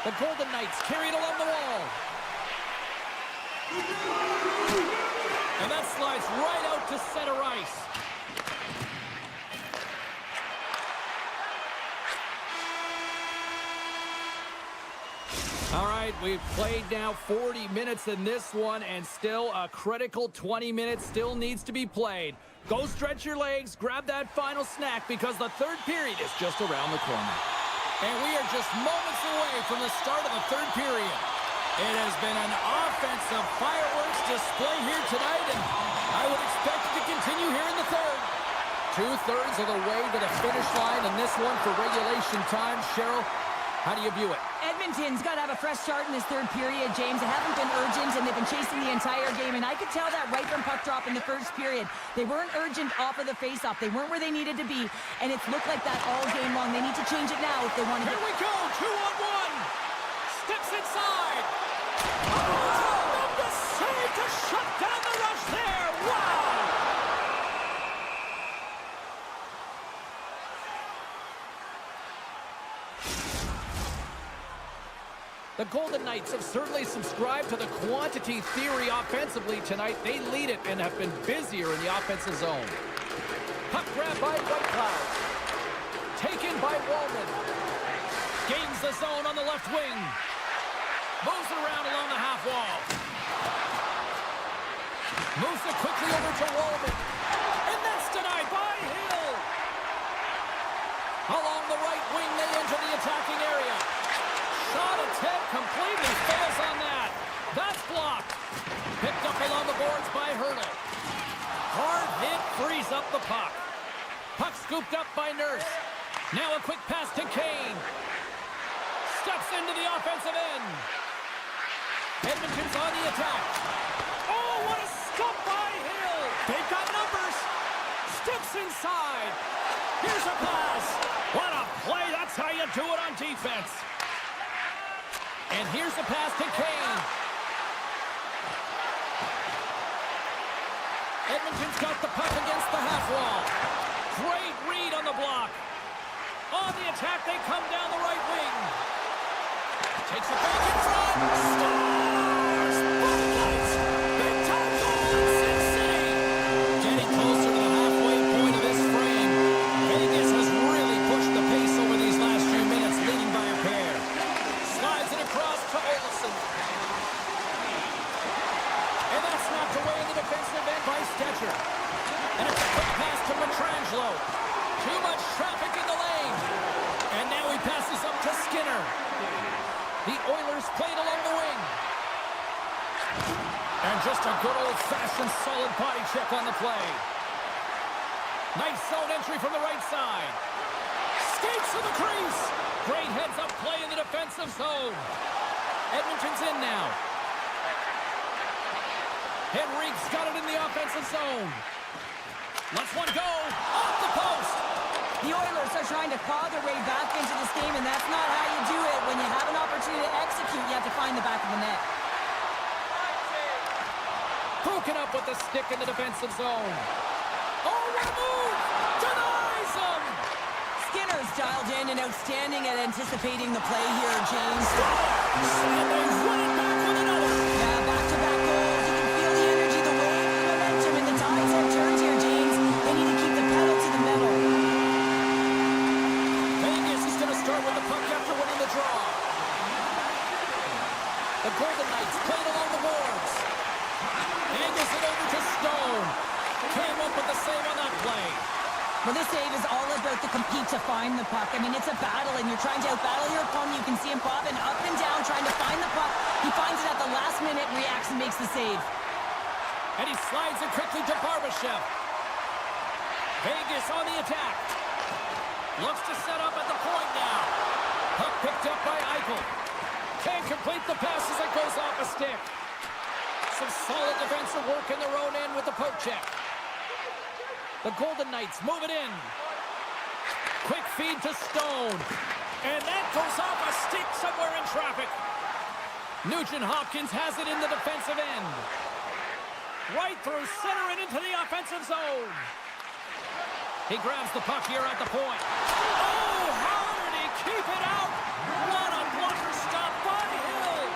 The Golden Knights carry it along the wall. And that slides right out to center ice. All right, we've played now 40 minutes in this one, and still a critical 20 minutes still needs to be played. Go stretch your legs, grab that final snack, because the third period is just around the corner. And we are just moments away from the start of the third period. It has been an offensive fireworks display here tonight, and I would expect it to continue here in the third. 2/3 of the way to the finish line in this one for regulation time. Cheryl, how do you view it? Edmonton's got to have a fresh start in this third period, James. They haven't been urgent, and they've been chasing the entire game, and I could tell that right from puck drop in the first period. They weren't urgent off of the faceoff. They weren't where they needed to be, and it's looked like that all game long. They need to change it now if they want to Here we go, 2-on-1. Steps inside. Oh, the save to shut down the rush there. Wow. The Golden Knights have certainly subscribed to the quantity theory offensively tonight. They lead it and have been busier in the offensive zone. Puck grab by Whitecloud. Taken by Walden. Gains the zone on the left wing. Moves it around along the half wall. Moves it quickly over to Walden. And that's denied by Hill. Along the right wing, they enter the attacking area. Shot attempt completely fails on that. That's blocked. Picked up along the boards by Hurdle. Hard hit frees up the puck. Puck scooped up by Nurse. Now a quick pass to Kane. Steps into the offensive end. Edmonton's on the attack. Oh, what a stop by Hill. They've got numbers. Steps inside. Here's a pass. What a play. That's how you do it on defense. And here's the pass to Kane. Edmonton's got the puck against the half wall. Great read on the block. On the attack, they come down the right wing. Takes it back in front. Scores! Bullets! Big time goal in Sin City. Getting closer to the halfway point of this frame. Vegas has really pushed the pace over these last few minutes, leading by a pair. Slides it across to Olsen. And that's knocked away in the defensive end by Stetcher. And it's a quick pass to Pietrangelo. Too much traffic in the lane. And now he passes up to Skinner. The Oilers played along the wing. And just a good old-fashioned solid body check on the play. Nice zone entry from the right side. Skates to the crease. Great heads-up play in the defensive zone. Edmonton's in now. Henrique's got it in the offensive zone. Let's one go. Off the post. The Oilers are trying to claw their way back into this game, and that's not how you do it. When you have an opportunity to execute, you have to find the back of the net. Broken up with the stick in the defensive zone. Oh, what a move! Denies him! Skinner's dialed in and outstanding at anticipating the play here, James. And they run it back with another. Yeah, back-to-back goals. You can feel the energy, the wave, the momentum, and the tides have turned here, James. They need to keep the pedal to the metal. Vegas is going to start with the puck after winning the draw. The Golden Knights played along the boards. Angles it over to Stone. Came up with the save on that play. Well, this save is all about the compete to find the puck. I mean, it's a battle, and you're trying to outbattle your opponent. You can see him bobbing up and down, trying to find the puck. He finds it at the last minute, reacts, and makes the save. And he slides it quickly to Barbashev. Vegas on the attack. Looks to set up at the point now. Puck picked up by Eichel. Can't complete the pass as it goes off a stick. Some solid defensive work in their own end with the poke check. The Golden Knights move it in. Quick feed to Stone. And that goes off a stick somewhere in traffic. Nugent-Hopkins has it in the defensive end. Right through center and into the offensive zone. He grabs the puck here at the point. Oh, how did he keep it out? What a blocker stop by Hill.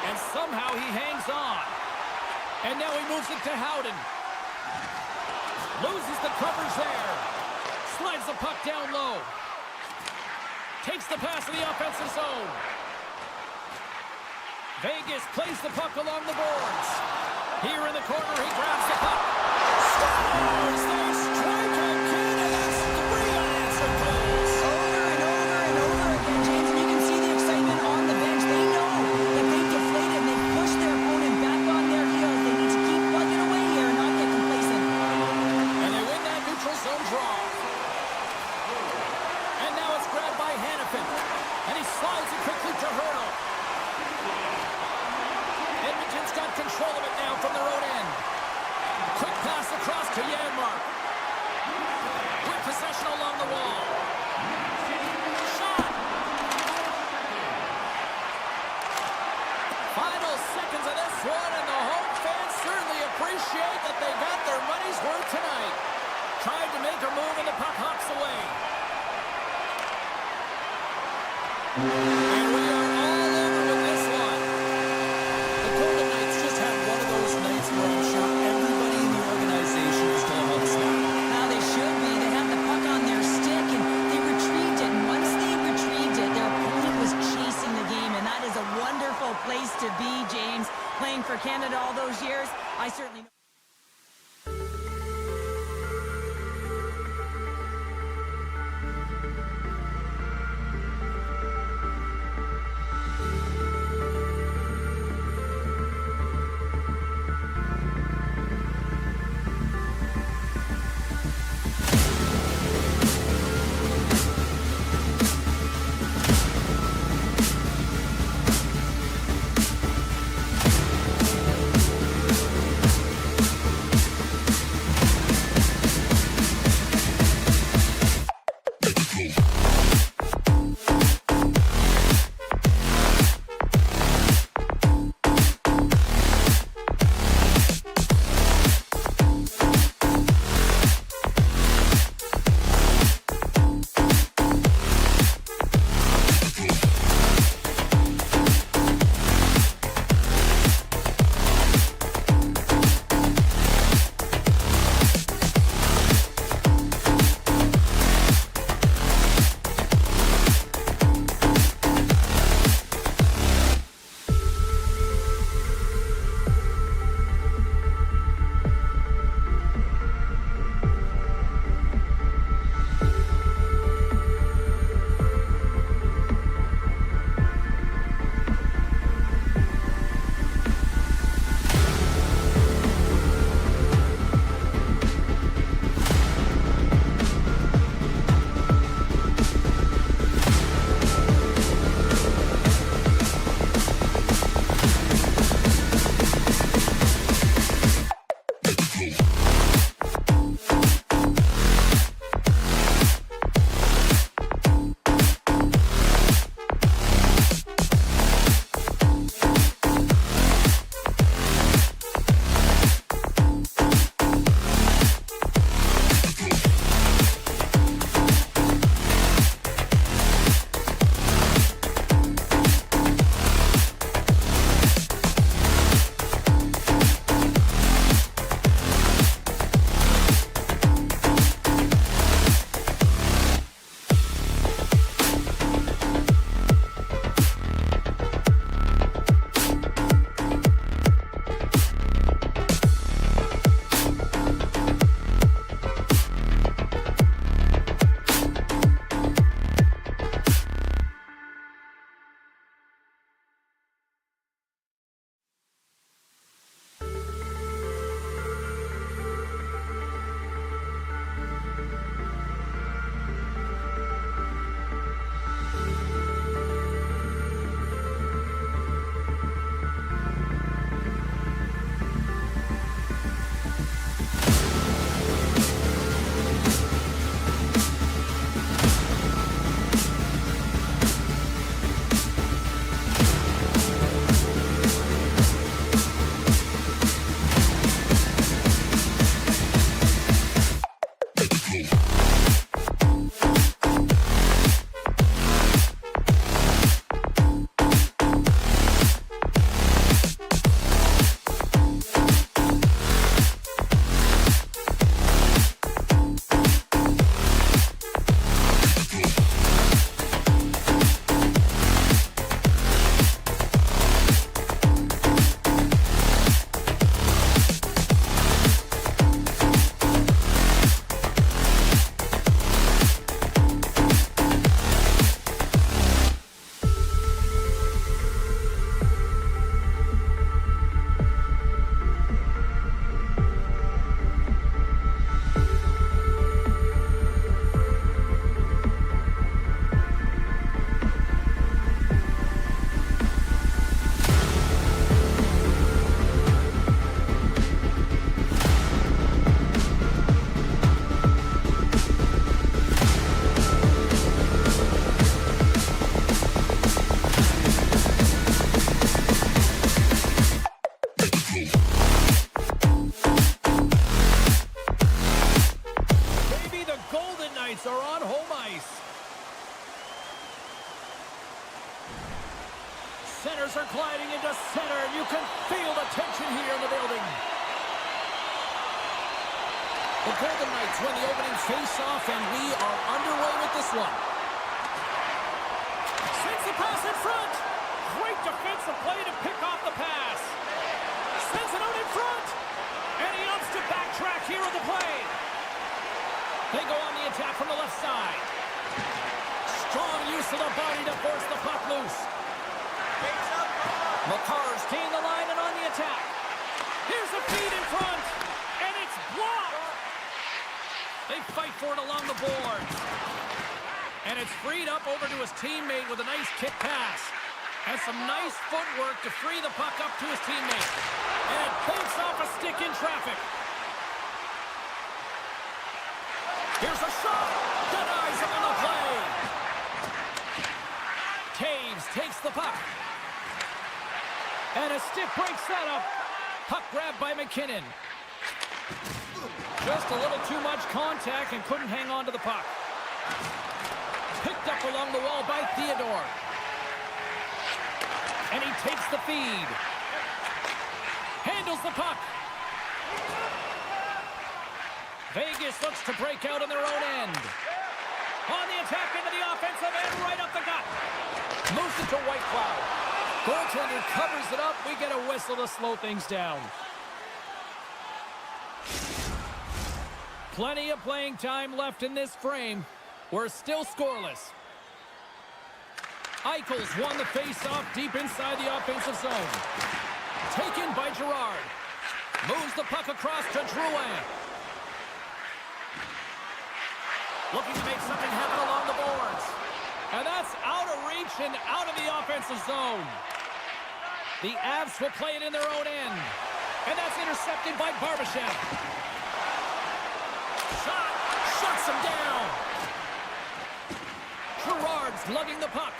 And somehow he hangs on. And now he moves it to Howden. Loses the coverage there. Slides the puck down low. Takes the pass to the offensive zone. Vegas plays the puck along the boards. Here in the corner, he grabs the puck. Scores! They strike again, and that's 3 unanswered goals. Over and over and over again, James, and you can see the excitement on the bench. They know that they've deflated and they've pushed their opponent back on their heels. They need to keep plugging away here and not get complacent. And they win that neutral zone draw. And now it's grabbed by Hannafin. And he slides it quickly to Hurdle. Edmonton's got control of it now from their own end. Quick pass across to Janmark. With possession along the wall. Shot! Final seconds of this one, and the home fans certainly appreciate that they got their money's worth tonight. Tried to make a move, and the puck hops away. And we are all over with this one. The Golden Knights just had one of those nights where I'm sure everybody in the organization is going to help snap. Now they should be. They have the puck on their stick, and they retrieved it. And once they retrieved it, their opponent was chasing the game, and that is a wonderful place to be, James. Playing for Canada all those years, I certainly know. center. You can feel the tension here in the building. The Golden Knights win the opening face-off, and we are underway with this one. Sends the pass in front. Great defensive play to pick off the pass. Sends it out in front. And he opts to backtrack here on the play. They go on the attack from the left side. Strong use of the body to force the puck loose. McCarr's gained the line and on the attack. Here's a feed in front. And it's blocked. They fight for it along the boards. And it's freed up over to his teammate with a nice kick pass. And some nice footwork to free the puck up to his teammate. And it banks off a stick in traffic. Here's a shot. Denies him on the play. Taves takes the puck. And a stick breaks that up. Puck grabbed by McKinnon. Just a little too much contact and couldn't hang on to the puck. Picked up along the wall by Theodore. And he takes the feed. Handles the puck. Vegas looks to break out in their own end. On the attack into the offensive end, right up the gut. Moves it to White Cloud. Goaltender covers it up. We get a whistle to slow things down. Plenty of playing time left in this frame. We're still scoreless. Eichels won the face-off deep inside the offensive zone. Taken by Girard. Moves the puck across to Drouin. Looking to make something happen along the boards. And that's out of reach and out of the offensive zone. The Avs will play it in their own end. And that's intercepted by Barbashev. Shot! Shuts him down. Girard's lugging the puck.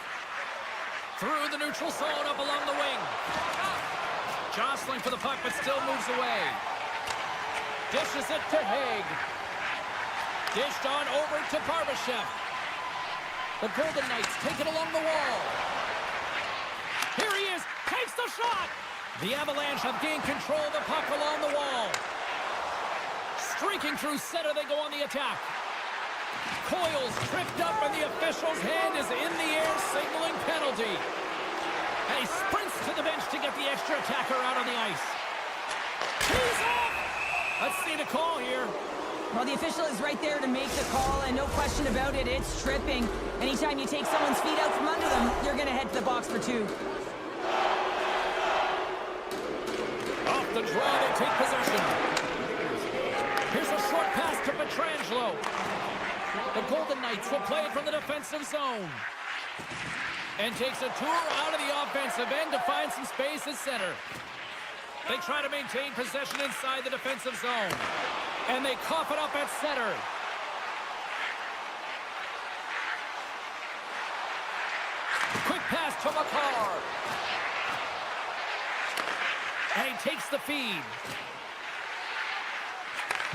Through the neutral zone, up along the wing. Jostling for the puck, but still moves away. Dishes it to Haig. Dished on over to Barbashev. The Golden Knights take it along the wall. Here he is, takes the shot. The Avalanche have gained control of the puck along the wall. Streaking through center, they go on the attack. Coyle's tripped up and the official's hand is in the air, signaling penalty. And he sprints to the bench to get the extra attacker out on the ice. He's off! Let's see the call here. Well, the official is right there to make the call, and no question about it, it's tripping. Anytime you take someone's feet out from under them, you're going to head to the box for two. Off the draw, they take possession. Here's a short pass to Pietrangelo. The Golden Knights will play it from the defensive zone. And takes a tour out of the offensive end to find some space at center. They try to maintain possession inside the defensive zone. And they cough it up at center. Quick pass to McCarr. And he takes the feed.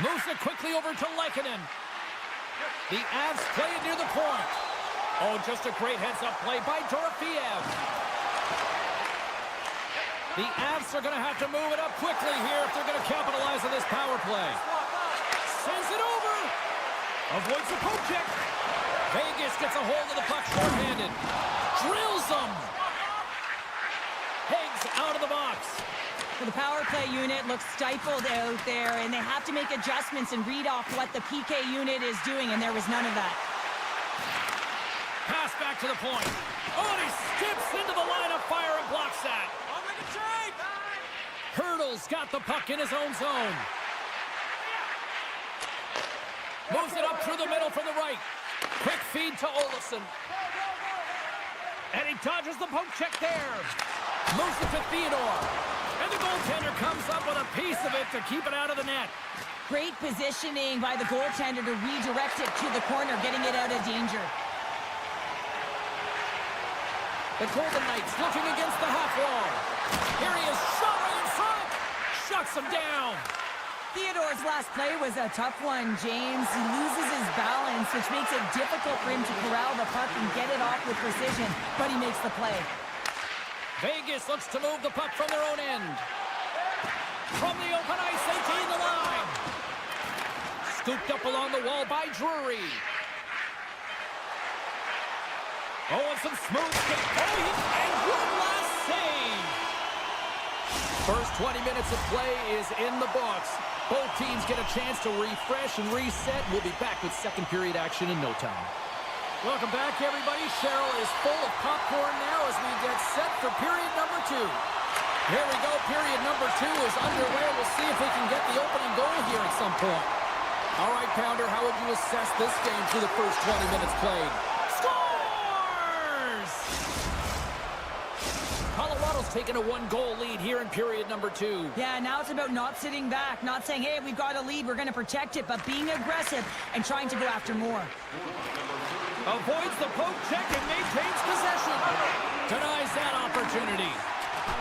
Moves it quickly over to Lehkonen. The Avs play it near the point. Oh, just a great heads-up play by Dorofeev. The Avs are going to have to move it up quickly here if they're going to capitalize on this power play. Sends it over. Avoids the poke check. Vegas gets a hold of the puck short-handed. Drills them. Higgs out of the box. So the power play unit looks stifled out there, and they have to make adjustments and read off what the PK unit is doing, and there was none of that. Pass back to the point. Oh, and he skips into the line of fire and blocks that. Hurdle's got the puck in his own zone. Moves it up through the middle from the right. Quick feed to Olofsson. And he dodges the poke check there. Moves it to Theodore. And the goaltender comes up with a piece of it to keep it out of the net. Great positioning by the goaltender to redirect it to the corner, getting it out of danger. The Golden Knights looking against the half wall. Here he is, shot right in front. Shuts him down. Theodore's last play was a tough one, James. He loses his balance, which makes it difficult for him to corral the puck and get it off with precision, but he makes the play. Vegas looks to move the puck from their own end. From the open ice, they gain the line. Scooped up along the wall by Drury. Oh, and some smooth skate. Oh, and one last save. First 20 minutes of play is in the books. Both teams get a chance to refresh and reset. We'll be back with second period action in no time. Welcome back, everybody. Cheryl is full of popcorn now as we get set for period number 2. Here we go. Period number 2 is underway. We'll see if we can get the opening goal here at some point. All right, Pounder, how would you assess this game through the first 20 minutes played? Scores! Colorado's taking a 1-goal lead here in period number 2. Yeah, now it's about not sitting back, not saying, hey, we've got a lead, we're going to protect it, but being aggressive and trying to go after more. Avoids the poke check and maintains possession. Denies that opportunity.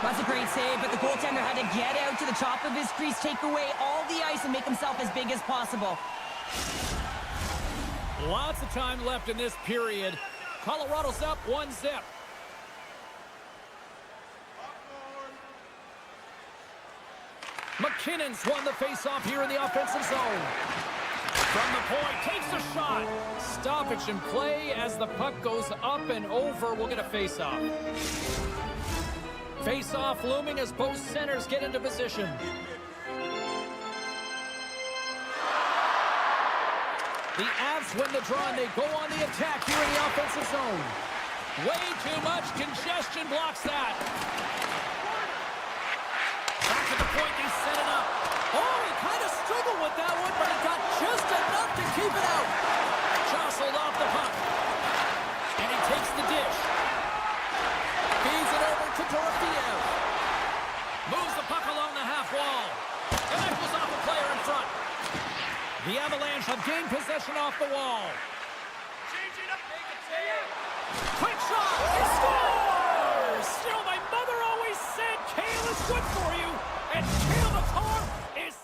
That's a great save, but the goaltender had to get out to the top of his crease, take away all the ice, and make himself as big as possible. Lots of time left in this period. Colorado's up 1-0. McKinnon's won the face-off here in the offensive zone. From the point, takes a shot. Stoppage in play as the puck goes up and over. We'll get a face-off. Face-off looming as both centers get into position. The Avs win the draw and they go on the attack here in the offensive zone. Way too much congestion blocks that. Back to the point, they set it up. Oh, he kind of struggled with that one, but he got just enough to keep it out. Jostled off the puck. And he takes the dish. Feeds it over to Dorofeev. Moves the puck along the half wall. And that was off a player in front. The Avalanche have gained possession off the wall. Quick shot! He scores! Still, my mother always said kale is good for you, and Kale McCarr is...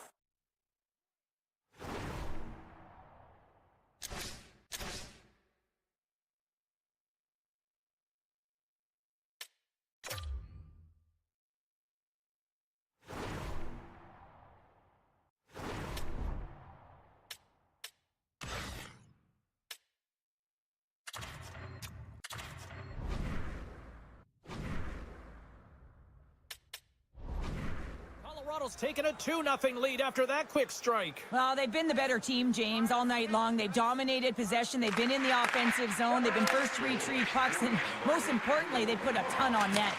Colorado's taken a 2-0 lead after that quick strike. Well, they've been the better team, James, all night long. They've dominated possession. They've been in the offensive zone. They've been first to retrieve pucks, and most importantly, they put a ton on net.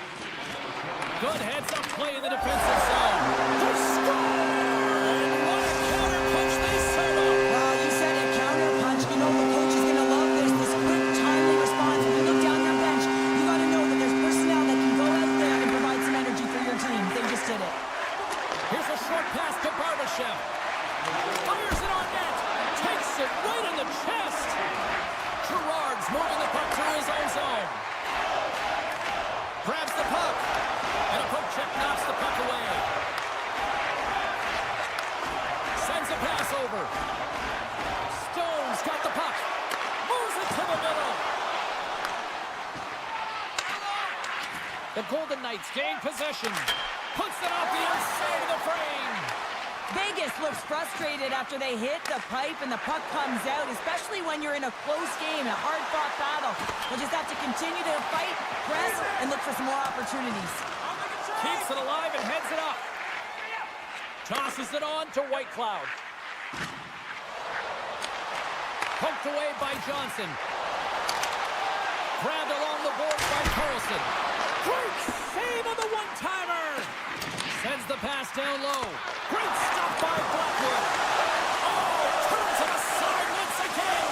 Good heads-up play in the defensive zone. They score! And what a counter punch they set up! Well, you said a counter punch. You know the coach is going to love this. This quick, timely response. When you look down your bench, you got to know that there's personnel that can go out there and provide some energy for your team. They just did it. Here's a short pass to Barbashev. Fires it on net. Takes it right in the chest. Gerard's moving the puck through his own zone. Grabs the puck. And a poke check knocks the puck away. Sends a pass over. Stone's got the puck. Moves it to the middle. The Golden Knights gain possession. Puts it off the outside of the frame. Vegas looks frustrated after they hit the pipe and the puck comes out, especially when you're in a close game, a hard-fought battle. They'll just have to continue to fight, press, and look for some more opportunities. Keeps it alive and heads it up. Tosses it on to Whitecloud. Poked away by Johnson. Grabbed along the boards by Carlson. Great save on the one-timer. Sends the pass down low. Great stop by Blackwood. Oh, turns it aside once again.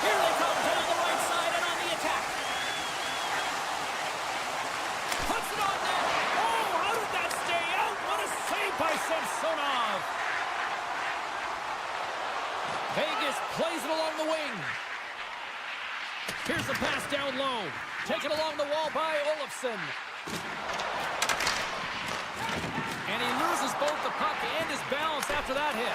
Here they come down the right side and on the attack. Puts it on net. Oh, how did that stay out? What a save by Samsonov. Vegas plays it along the wing. Here's the pass down low. Taken along the wall by Olofsson. And he loses both the puck and his balance after that hit.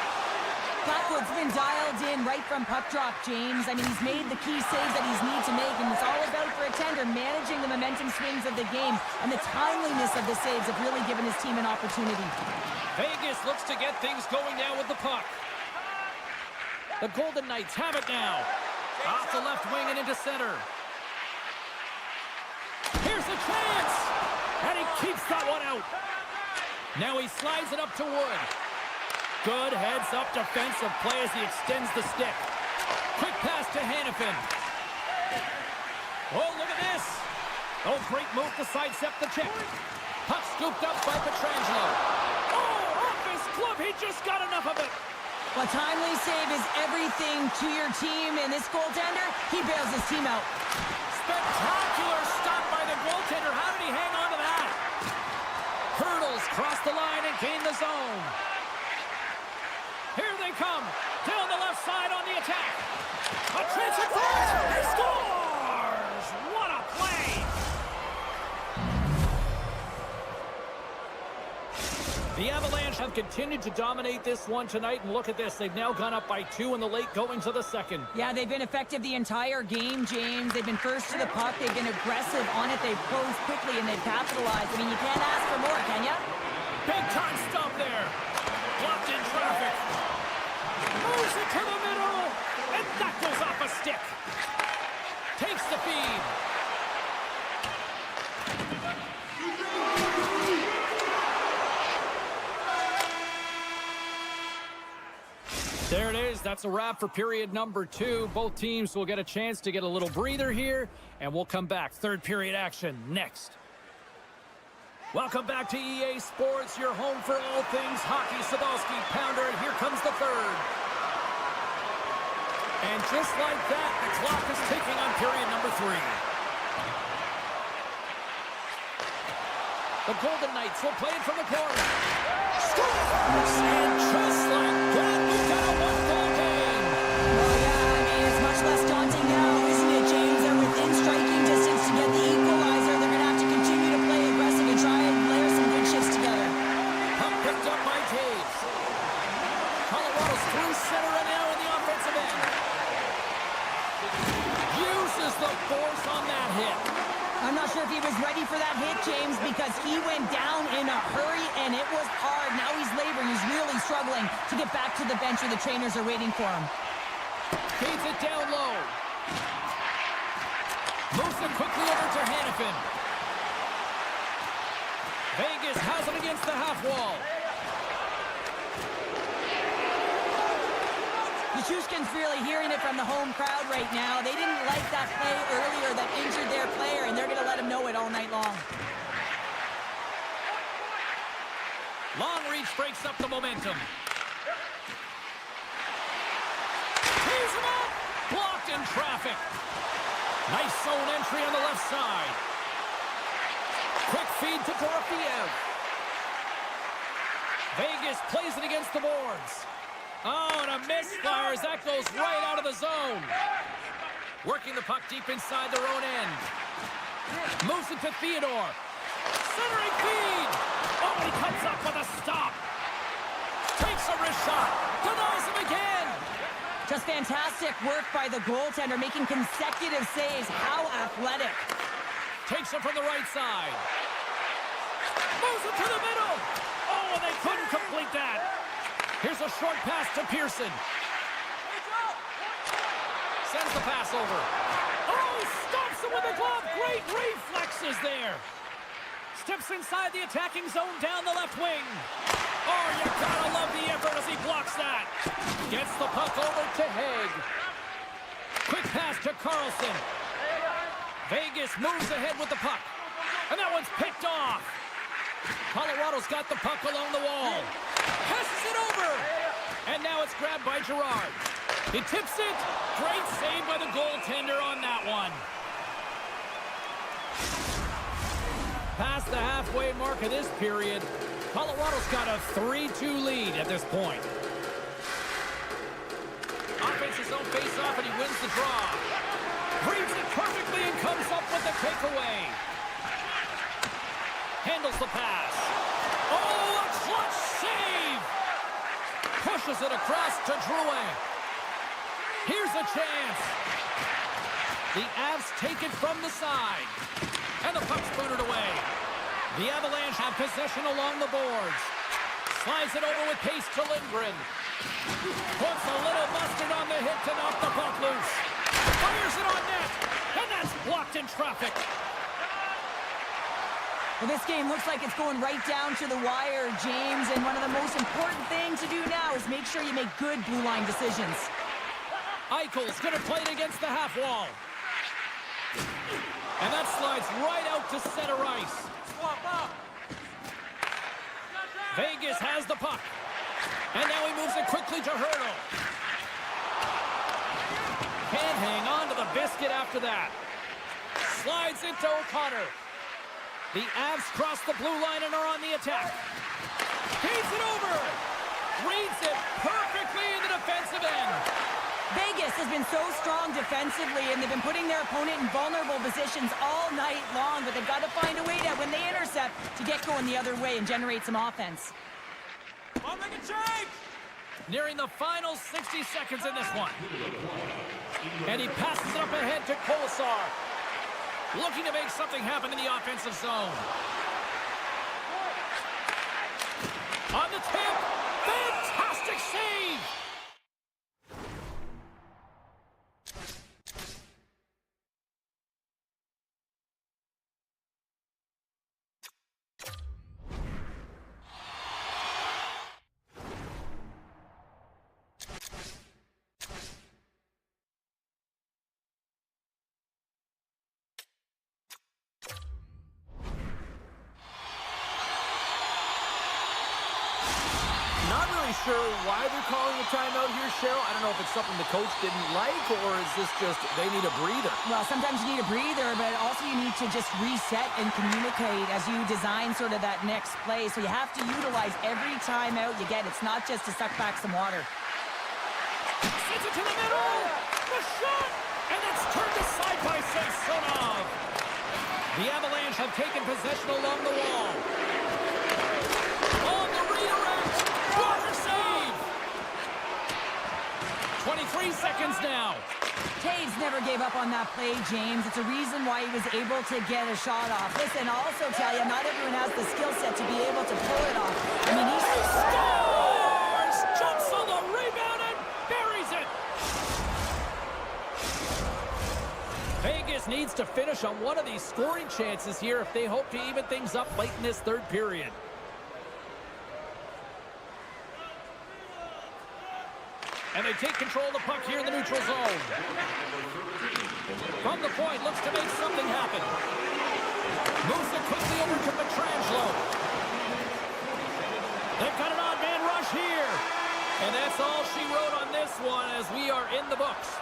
Blackwood's been dialed in right from puck drop, James. I mean, he's made the key saves that he's need to make, and it's all about for a tender managing the momentum swings of the game, and the timeliness of the saves have really given his team an opportunity. Vegas looks to get things going now with the puck. The Golden Knights have it now. Off the left wing and into center. Here's a chance! And he keeps that one out. Now he slides it up to Wood. Good heads-up defensive play as he extends the stick. Quick pass to Hanifin. Oh, look at this. Oh, great move to sidestep the check. Puck scooped up by Pietrangelo. Oh, off his glove. He just got enough of it. A timely save is everything to your team, and this goaltender, he bails his team out. Spectacular stop by the goaltender. How did he hang on to that? Hurdles cross the line and gain the zone. Here they come. Down the left side on the attack. A chance at front. He scores! What a play! The Avalanche have continued to dominate this one tonight, and look at this. They've now gone up by 2 in the late going to the second. Yeah, they've been effective the entire game, James. They've been first to the puck. They've been aggressive on it. They've closed quickly, and they've capitalized. I mean, you can't ask for more, can you? Big time stop there. Blocked in traffic. Moves it to the middle, and that goes off a stick. Takes the feed. There it is. That's a wrap for period number 2. Both teams will get a chance to get a little breather here, and we'll come back. Third period action next. Welcome back to EA Sports, your home for all things hockey. Sadowski, Pounder, and here comes the third. And just like that, the clock is ticking on period number 3. The Golden Knights will play it from the corner. Scores! And just like that, we've got a one-goal game. Well, yeah, I mean, it's much less daunting now, isn't it, James? They're within striking distance to get the equalizer. They're going to have to continue to play aggressive and try and layer some good shifts together. Puck picked up by Taves. Colorado's through center and now in the offensive end. Uses the force on that hit. I'm not sure if he was ready for that hit, James, because he went down in a hurry, and it was hard. Now he's laboring. He's really struggling to get back to the bench where the trainers are waiting for him. Feeds it down low. Moves it quickly over to Hanifin. Vegas has it against the half wall. Nichushkin's really hearing it from the home crowd right now. They didn't like that play earlier that injured their player, and they're going to let him know it all night long. Long reach breaks up the momentum. Tees him up! Blocked in traffic. Nice zone entry on the left side. Quick feed to Dorofiev. Vegas plays it against the boards. Oh, and a misfire as that goes right out of the zone. Working the puck deep inside their own end. Moves it to Theodore. Centering feed. Oh, and he comes up with a stop. Takes a wrist shot. Denies him again. Just fantastic work by the goaltender, making consecutive saves. How athletic. Takes it from the right side. Moves it to the middle. Oh, and they couldn't complete that. Here's a short pass to Pearson. Sends the pass over. Oh, he stops him with a glove. Great reflexes there. Steps inside the attacking zone down the left wing. Oh, you gotta love the effort as he blocks that. Gets the puck over to Haig. Quick pass to Carlson. Vegas moves ahead with the puck. And that one's picked off. Colorado's got the puck along the wall. Passes it over. And now it's grabbed by Girard. He tips it. Great save by the goaltender on that one. Past the halfway mark of this period, Colorado's got a 3-2 lead at this point. Offenses don't face off and he wins the draw. Reads it perfectly and comes up with the takeaway. Handles the pass. Oh, a clutch save! Pushes Pushes it across to Drouin. Here's a chance. The Avs take it from the side. And the puck's booted away. The Avalanche have possession along the boards. Slides it over with pace to Lindgren. Puts a little mustard on the hit to knock the puck loose. Fires it on net. And that's blocked in traffic. Well, this game looks like it's going right down to the wire, James. And one of the most important things to do now is make sure you make good blue line decisions. Eichel's going to play it against the half wall. And that slides right out to center ice. Vegas has the puck. And now he moves it quickly to Hurdle. Can't hang on to the biscuit after that. Slides it to O'Connor. The Avs cross the blue line and are on the attack. Feeds it over. Reads it perfectly in the defensive end. Vegas has been so strong defensively, and they've been putting their opponent in vulnerable positions all night long, but they've got to find a way to, when they intercept, to get going the other way and generate some offense. Come on, make a change! Nearing the final 60 seconds in this one. And he passes it up ahead to Kolesar. Looking to make something happen in the offensive zone. On the tip! Fantastic save! Not really sure why they're calling a timeout here, Cheryl. I don't know if it's something the coach didn't like, or is this just they need a breather? Well, sometimes you need a breather, but also you need to just reset and communicate as you design sort of that next play. So you have to utilize every timeout you get. It's not just to suck back some water. Sends it to the middle! The shot! And it's turned aside by Samsonov. The Avalanche have taken possession along the wall. On the redirect! Water save! 23 seconds now. Taves never gave up on that play, James. It's a reason why he was able to get a shot off. Listen, I'll also tell you, not everyone has the skill set to be able to pull it off. I mean, he scores! Jumps on the rebound and buries it! Vegas needs to finish on one of these scoring chances here if they hope to even things up late in this third period. And they take control of the puck here in the neutral zone. From the point, looks to make something happen. Moves it quickly over to Pietrangelo. They've got an odd man rush here. And that's all she wrote on this one as we are in the books.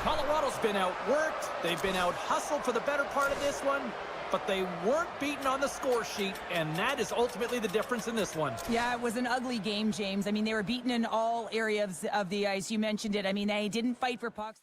Colorado's been outworked. They've been out-hustled for the better part of this one. But they weren't beaten on the score sheet, and that is ultimately the difference in this one. Yeah, it was an ugly game, James. I mean, they were beaten in all areas of the ice. You mentioned it. I mean, they didn't fight for pucks.